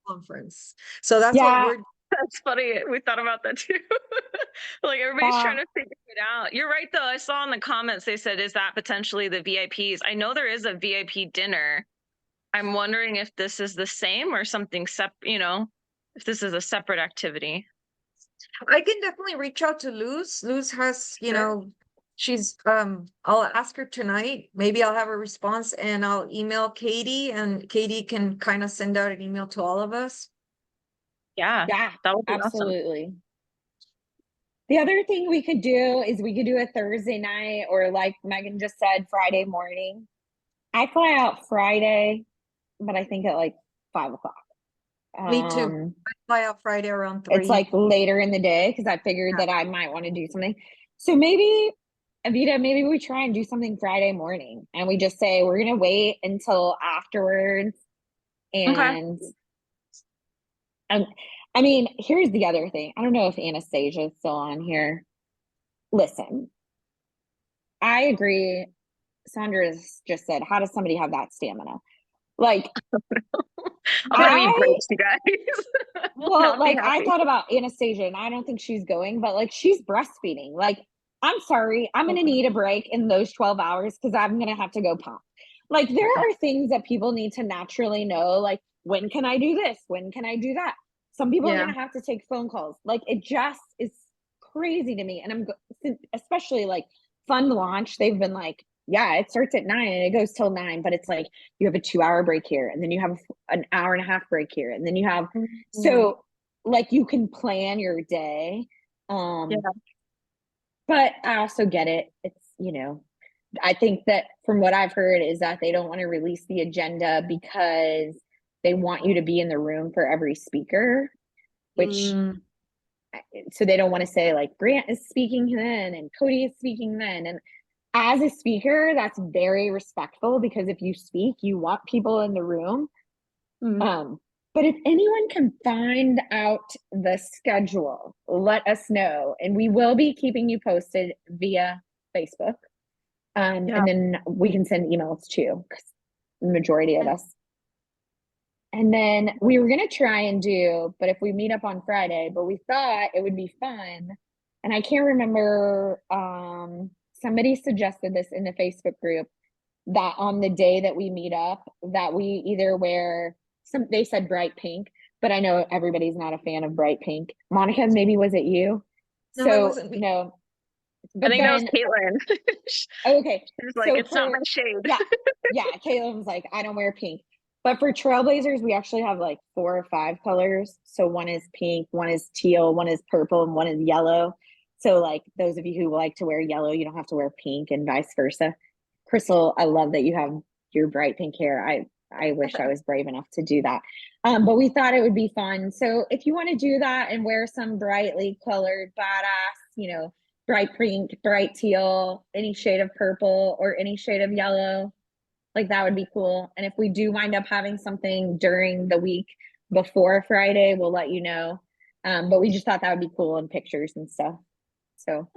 conference. So that's Yeah. what we're That's funny. We thought about that too. Like everybody's trying to figure it out. You're right though. I saw in the comments they said, is that potentially the VIPs? I know there is a VIP dinner. I'm wondering if this is the same or something if this is a separate activity. I can definitely reach out to Luz. Luz has, Sure. she's I'll ask her tonight. Maybe I'll have a response, and I'll email Katie, and Katie can kind of send out an email to all of us. Yeah. Yeah, That would be awesome. absolutely. The other thing we could do is we could do a Thursday night, or like Megan just said, Friday morning. I fly out Friday, but I think at like 5 o'clock. Me too. I fly out Friday around 3. It's like later in the day because I figured that I might want to do something. So maybe, Avita, maybe we try and do something Friday morning, and we just say we're gonna wait until afterwards. And I mean, here's the other thing. I don't know if Anastasia is still on here. Listen, I agree. Sandra's just said, how does somebody have that stamina? Like, I'm gonna need breaks, you guys. well, like I thought about Anastasia, and I don't think she's going, but like she's breastfeeding. Like, I'm sorry, I'm gonna need a break in those 12 hours because I'm gonna have to go pump. Like, there are things that people need to naturally know, like, when can I do this? When can I do that? Some people are gonna have to take phone calls. Like, it just is crazy to me. And especially like Fund Launch, they've been like, yeah, it starts at 9 and it goes till 9, but it's like you have a 2-hour break here, and then you have an hour and a half break here, and then you have so like you can plan your day. But I also get it. It's, I think that from what I've heard is that they don't want to release the agenda because they want you to be in the room for every speaker, which so they don't want to say like Grant is speaking then and Cody is speaking then. And as a speaker, that's very respectful, because if you speak, you want people in the room. But if anyone can find out the schedule, let us know, and we will be keeping you posted via Facebook. And then we can send emails too, because the majority of us. And then we were going to try and do, but if we meet up on Friday, but we thought it would be fun. And I can't remember, somebody suggested this in the Facebook group, that on the day that we meet up, that we either wear they said bright pink, but I know everybody's not a fan of bright pink. Monica, maybe was it you? No, it wasn't me. No. But I think that was Caitlin. Okay. She's like, it's not my shade. Yeah. Caitlin was like, I don't wear pink. But for Trailblazers, we actually have like 4 or 5 colors. So one is pink, one is teal, one is purple, and one is yellow. So like those of you who like to wear yellow, you don't have to wear pink, and vice versa. Crystal, I love that you have your bright pink hair. I wish I was brave enough to do that. But we thought it would be fun. So if you want to do that and wear some brightly colored badass, bright pink, bright teal, any shade of purple or any shade of yellow, like that would be cool. And if we do wind up having something during the week before Friday, we'll let you know. But we just thought that would be cool in pictures and stuff. So.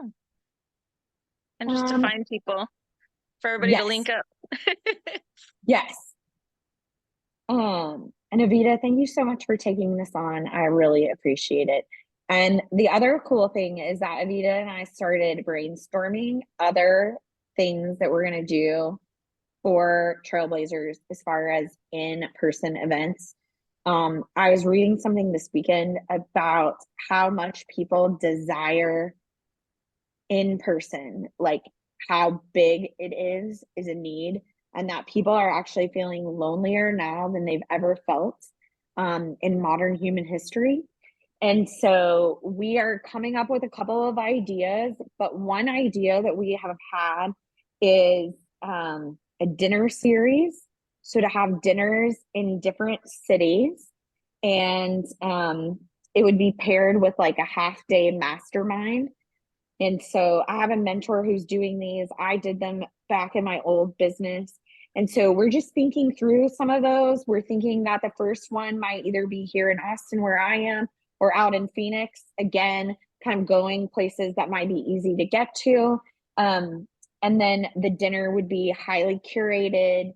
And just to find people for everybody to link up. Yes. And Avita, thank you so much for taking this on. I really appreciate it. And the other cool thing is that Avita and I started brainstorming other things that we're going to do for Trailblazers as far as in-person events. I was reading something this weekend about how much people desire in person, like how big it is a need, and that people are actually feeling lonelier now than they've ever felt in modern human history. And so we are coming up with a couple of ideas, but one idea that we have had is a dinner series. So to have dinners in different cities, and it would be paired with like a half-day mastermind. And so I have a mentor who's doing these. I did them back in my old business. And so we're just thinking through some of those. We're thinking that the first one might either be here in Austin where I am or out in Phoenix. Again, kind of going places that might be easy to get to. And then the dinner would be highly curated.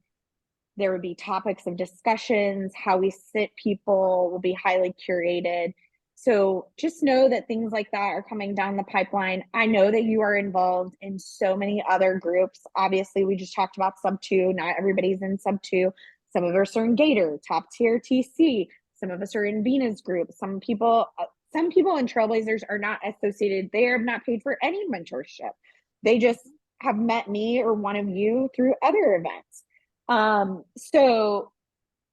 There would be topics of discussions. How we sit people will be highly curated. So just know that things like that are coming down the pipeline. I know that you are involved in so many other groups. Obviously, we just talked about sub 2. Not everybody's in sub 2. Some of us are in Gator, top tier TC. Some of us are in Venus group. Some people in Trailblazers are not associated. They are not paid for any mentorship. They just have met me or one of you through other events. So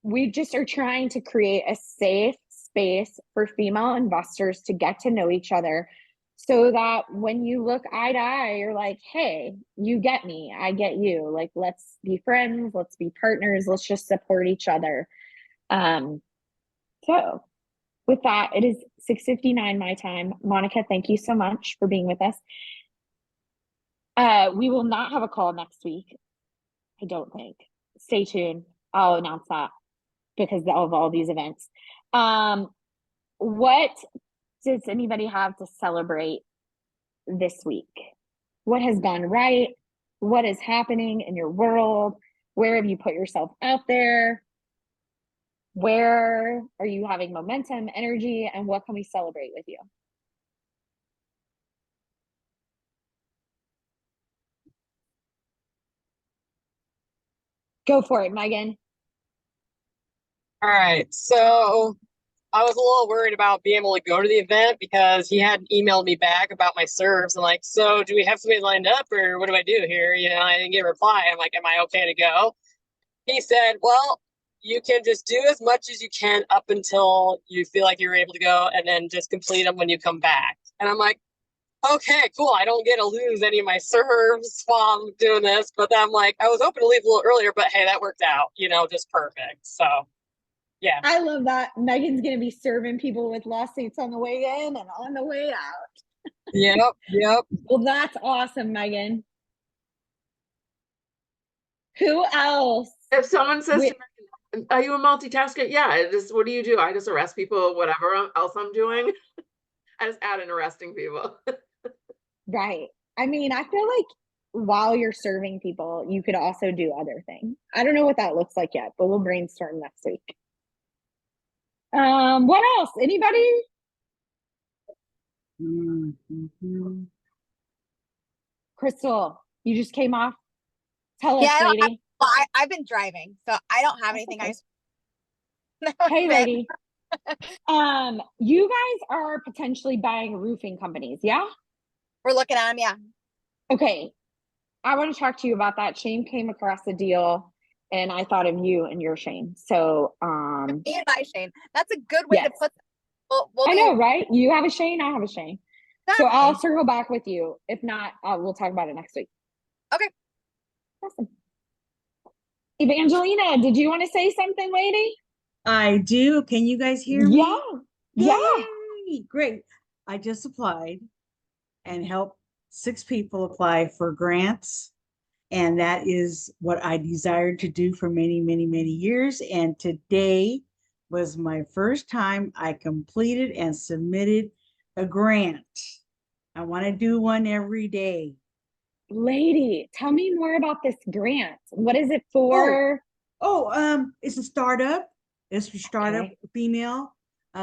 we just are trying to create a safe space for female investors to get to know each other, so that when you look eye to eye, you're like, hey, you get me, I get you. Like, let's be friends, let's be partners, let's just support each other. So with that, it is 6:59 my time. Monica, thank you so much for being with us. We will not have a call next week, I don't think. Stay tuned. I'll announce that because of all these events. What does anybody have to celebrate this week? What has gone right? What is happening in your world? Where have you put yourself out there? Where are you having momentum, energy, and what can we celebrate with you? Go for it, Megan. All right. So I was a little worried about being able to go to the event because he had emailed me back about my serves and like, so do we have somebody lined up or what do I do here? You know, I didn't get a reply. I'm like, am I okay to go? He said, well, you can just do as much as you can up until you feel like you're able to go and then just complete them when you come back. And I'm like, okay, cool. I don't get to lose any of my serves while I'm doing this. But then I'm like, I was hoping to leave a little earlier, but hey, that worked out, you know, just perfect. So yeah. I love that. Megan's going to be serving people with lawsuits on the way in and on the way out. Yep. Well, that's awesome, Megan. Who else? If someone says to me, are you a multitasker? Yeah, what do you do? I just arrest people, whatever else I'm doing. I just add in arresting people. Right. I mean, I feel like while you're serving people, you could also do other things. I don't know what that looks like yet, but we'll brainstorm next week. What else? Anybody? Crystal, you just came off. Tell us, lady. I've been driving, so I don't have anything. Okay. Hey, lady. You guys are potentially buying roofing companies, yeah? We're looking at them, yeah. Okay. I want to talk to you about that. Shane came across a deal and I thought of you and your Shane. So Me and my Shane. That's a good way to put that. I know, right? You have a Shane, I have a Shane. So I'll circle back with you. If not, we'll talk about it next week. Okay. Awesome. Evangelina, did you want to say something, lady? I do. Can you guys hear me? Yeah. Yay! Great. I just applied and helped 6 people apply for grants. And that is what I desired to do for many, many, many years. And today was my first time I completed and submitted a grant. I want to do one every day. Lady, tell me more about this grant. What is it for? It's a startup. It's a startup female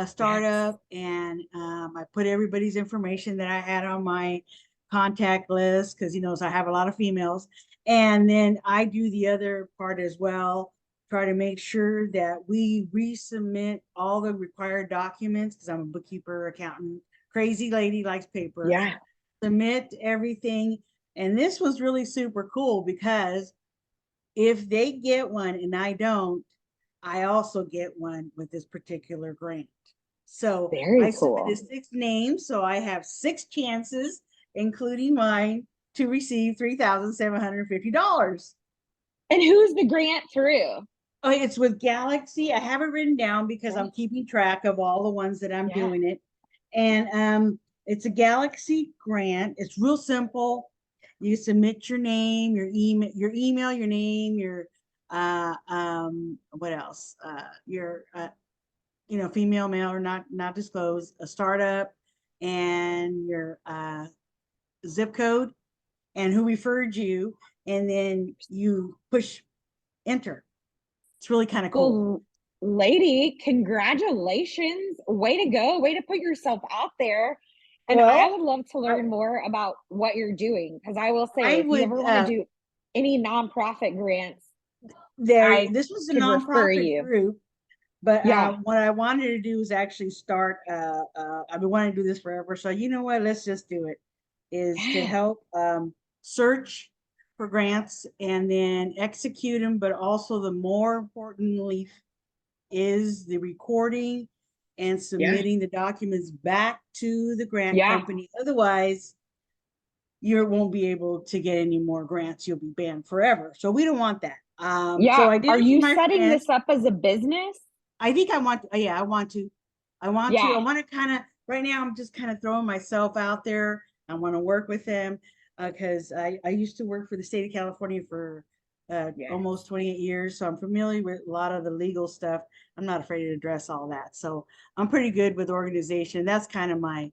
startup, and I put everybody's information that I had on my contact list because so I have a lot of females, and then I do the other part as well. Try to make sure that we resubmit all the required documents because I'm a bookkeeper, accountant, crazy lady, likes paper. Yeah. Submit everything, and this was really super cool because if they get one and I don't, I also get one with this particular grant. So Very I cool. submitted 6 names, so I have 6 chances, including mine, to receive $3,750. And who's the grant through? Oh, it's with Galaxy. I have it written down because I'm keeping track of all the ones that I'm doing it. And it's a Galaxy grant. It's real simple. You submit your name, your email, your name, your what else? Your female, male, or not disclosed, a startup, and your zip code and who referred you, and then you push enter. It's really kind of cool. Well, lady, congratulations. Way to go. Way to put yourself out there. And I would love to learn more about what you're doing, because I will say, if you ever want to do any nonprofit grants, this was a could refer nonprofit you. group, but what I wanted to do is actually start. I've been wanting to do this forever, so you know what? Let's just do it. Is to help search for grants and then execute them, but also the more importantly is the recording and submitting the documents back to the grant company. Otherwise, you won't be able to get any more grants. You'll be banned forever. So we don't want that. So I did. Are you setting this up as a business? I think I want. I want to. I want to kind of. Right now, I'm just kind of throwing myself out there. I want to work with them because I used to work for the state of California for almost 28 years. So I'm familiar with a lot of the legal stuff. I'm not afraid to address all that. So I'm pretty good with organization. That's kind of my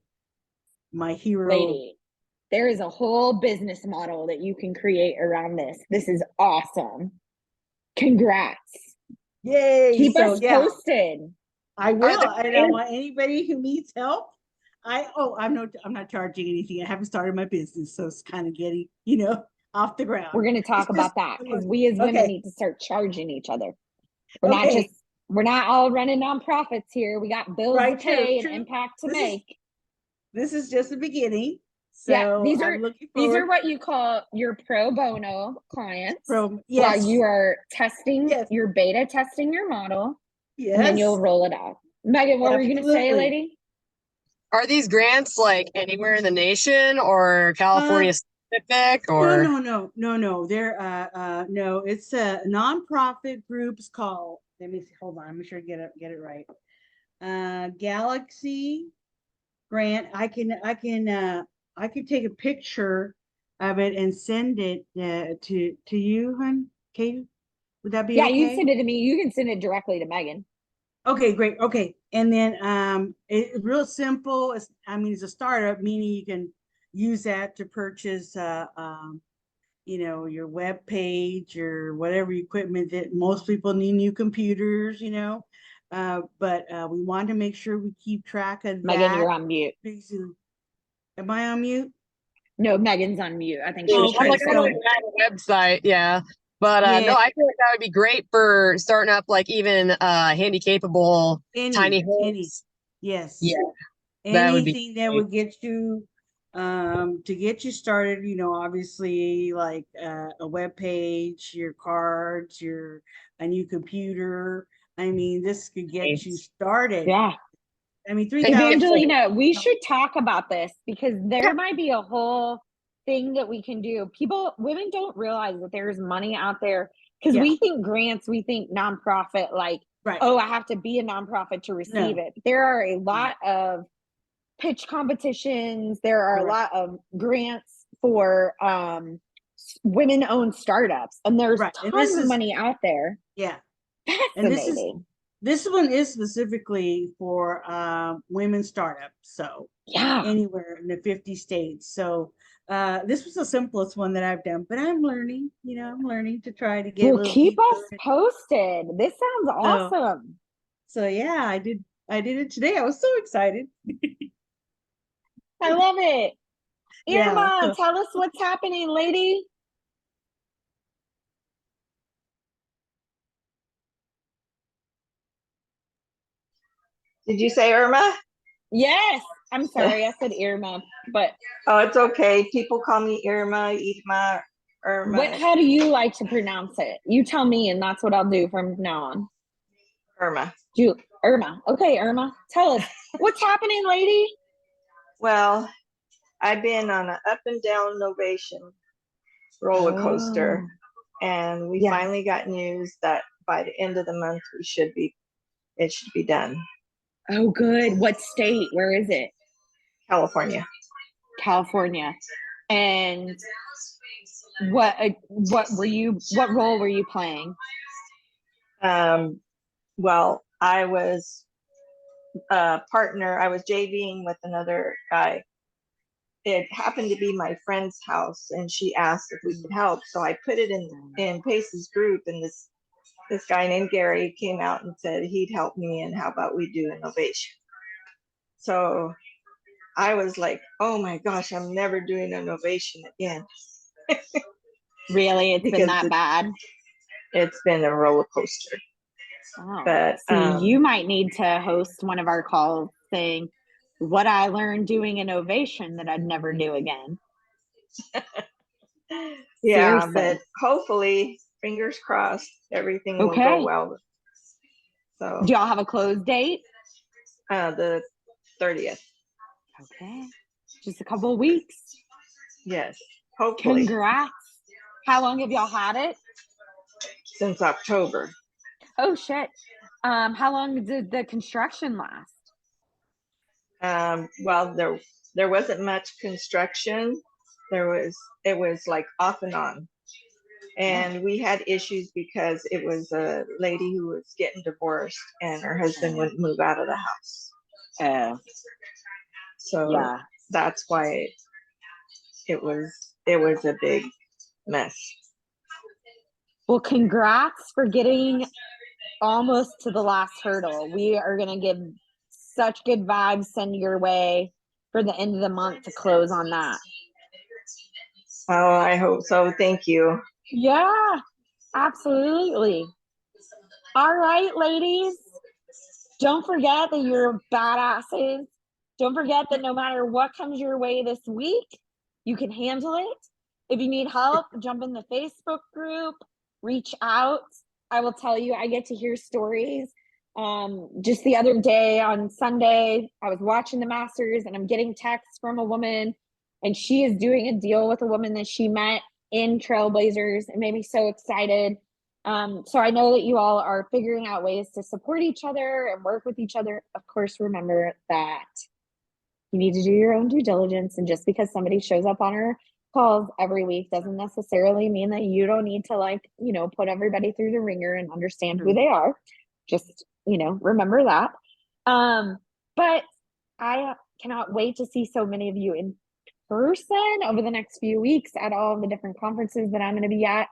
hero. Lady, there is a whole business model that you can create around this. This is awesome. Congrats. Yay. Keep us posted. I will. And I want anybody who needs help. I'm not charging anything. I haven't started my business, so it's kind of getting, off the ground. We're going to talk about that because we as women need to start charging each other. We're not all running nonprofits here. We got bills to pay and impact to make. This is just the beginning. So these are what you call your pro bono clients. While you are testing, you're beta testing your model. Yes. And then you'll roll it out. Megan, what were you going to say, lady? Are these grants like anywhere in the nation or California specific or? No. They're no, it's a nonprofit groups called, let me see, hold on, I'm sure get it right. Galaxy grant. I can take a picture of it and send it to you, hon, Katie. Would that be okay? You can send it to me. You can send it directly to Megan. Okay, great. Okay. And then it's real simple. It's a startup, meaning you can use that to purchase your web page or whatever equipment that most people need, new computers, but we want to make sure we keep track of that. Megan, you're on mute. Am I on mute? No, Megan's on mute. I think she was trying to say a website. Yeah. But no, I feel like that would be great for starting up like even handy capable tiny homes. Yes. Yeah. Anything that would get you to get you started, obviously like a web page, your cards, a new computer. This could get you started. Yeah. 3,000. Evangelina, we should talk about this because there might be a whole thing that we can do. Women don't realize that there's money out there because we think grants, we think nonprofit, like, I have to be a nonprofit to receive it. There are a lot of pitch competitions. There are a lot of grants for women-owned startups, and there's tons of money out there. Yeah. Fascinating. And this one is specifically for women startups. So anywhere in the 50 states. So this was the simplest one that I've done, but I'm learning, to try to get keep us posted. This sounds awesome. So yeah, I did I did it today. I was so excited. I love it. Yeah, Irma, so- tell us what's happening, lady. Did you say Irma? Yes. I'm sorry, I said Irma, but Oh, it's okay. People call me Irma, Irma, Irma, how do you like to pronounce it? You tell me, and that's what I'll do from now on. Irma. Irma. Okay, Irma, tell us what's happening, lady. Well, I've been on an up and down Novation roller coaster, and we finally got news that by the end of the month it should be done. Oh, good. What state? Where is it? California. California. And what role were you playing? Well, I was a partner. I was JVing with another guy. It happened to be my friend's house, and she asked if we could help. So I put it in Pace's group, and this guy named Gary came out and said he'd help me, and how about we do innovation? So I was like, oh my gosh, I'm never doing innovation again. Really? It's been that bad? It's been a roller coaster. Oh, but see, you might need to host one of our calls saying what I learned doing innovation that I'd never do again. Yeah, Seriously. but hopefully, fingers crossed, everything will go well. So, do y'all have a close date? The 30th. Okay, just a couple of weeks. Yes, hopefully. Congrats. How long have y'all had it? Since October. Oh shit. How long did the construction last? Well, there wasn't much construction. It was like off and on. And we had issues because it was a lady who was getting divorced and her husband wouldn't move out of the house. So yeah, that's why it was a big mess. Well, congrats for getting almost to the last hurdle. We are going to give such good vibes send your way for the end of the month to close on that. Oh, I hope so. Thank you. Yeah, absolutely. All right, ladies. Don't forget that you're badasses. Don't forget that no matter what comes your way this week, you can handle it. If you need help, jump in the Facebook group, reach out. I will tell you, I get to hear stories. Just the other day on Sunday, I was watching the Masters and I'm getting texts from a woman, and she is doing a deal with a woman that she met in Trailblazers. It made me so excited. So I know that you all are figuring out ways to support each other and work with each other. Of course, remember that you need to do your own due diligence. And just because somebody shows up on our calls every week doesn't necessarily mean that you don't need to put everybody through the ringer and understand who they are. Just, remember that. But I cannot wait to see so many of you in person over the next few weeks at all of the different conferences that I'm going to be at.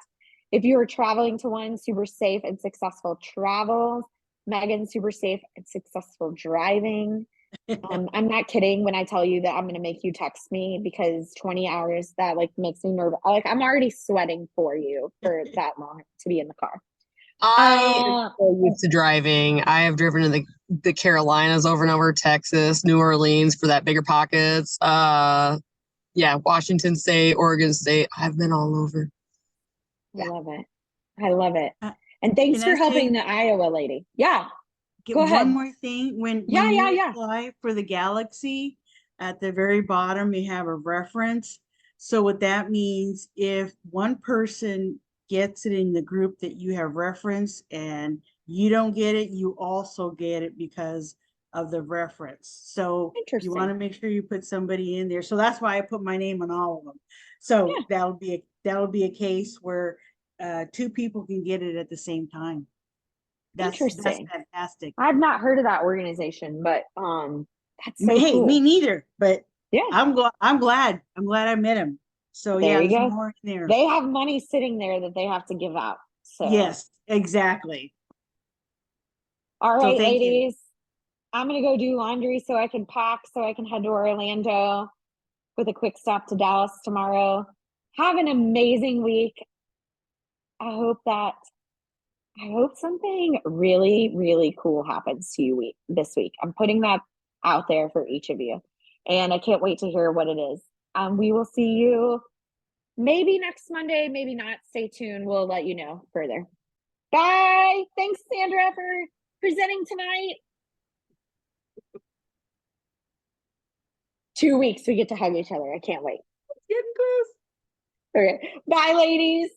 If you are traveling to one, super safe and successful travels. Megan, super safe and successful driving. I'm not kidding when I tell you that I'm going to make you text me, because 20 hours, that makes me nervous. I'm already sweating for you for that long to be in the car. I am so used to driving. I have driven to the Carolinas over and over, Texas, New Orleans for that bigger pockets. Washington State, Oregon State. I've been all over. I love it. I love it. And thanks for helping the Iowa lady. Yeah. Go ahead. One more thing. When you apply for the Galaxy, at the very bottom, you have a reference. So what that means, if one person gets it in the group that you have referenced and you don't get it, you also get it because of the reference. So you want to make sure you put somebody in there. So that's why I put my name on all of them. So that'll be a case where two people can get it at the same time. That's fantastic. I've not heard of that organization, but that's so cool. Me neither. But yeah, I'm glad I met him. So there you go. More in there. They have money sitting there that they have to give out. So yes, exactly. All right, ladies. I'm gonna go do laundry so I can pack, so I can head to Orlando with a quick stop to Dallas tomorrow. Have an amazing week. I hope something really, really cool happens to you this week. I'm putting that out there for each of you. And I can't wait to hear what it is. We will see you maybe next Monday, maybe not. Stay tuned. We'll let you know further. Bye. Thanks, Sandra, for presenting tonight. 2 weeks we get to hug each other. I can't wait. Getting close. Okay. Bye, ladies.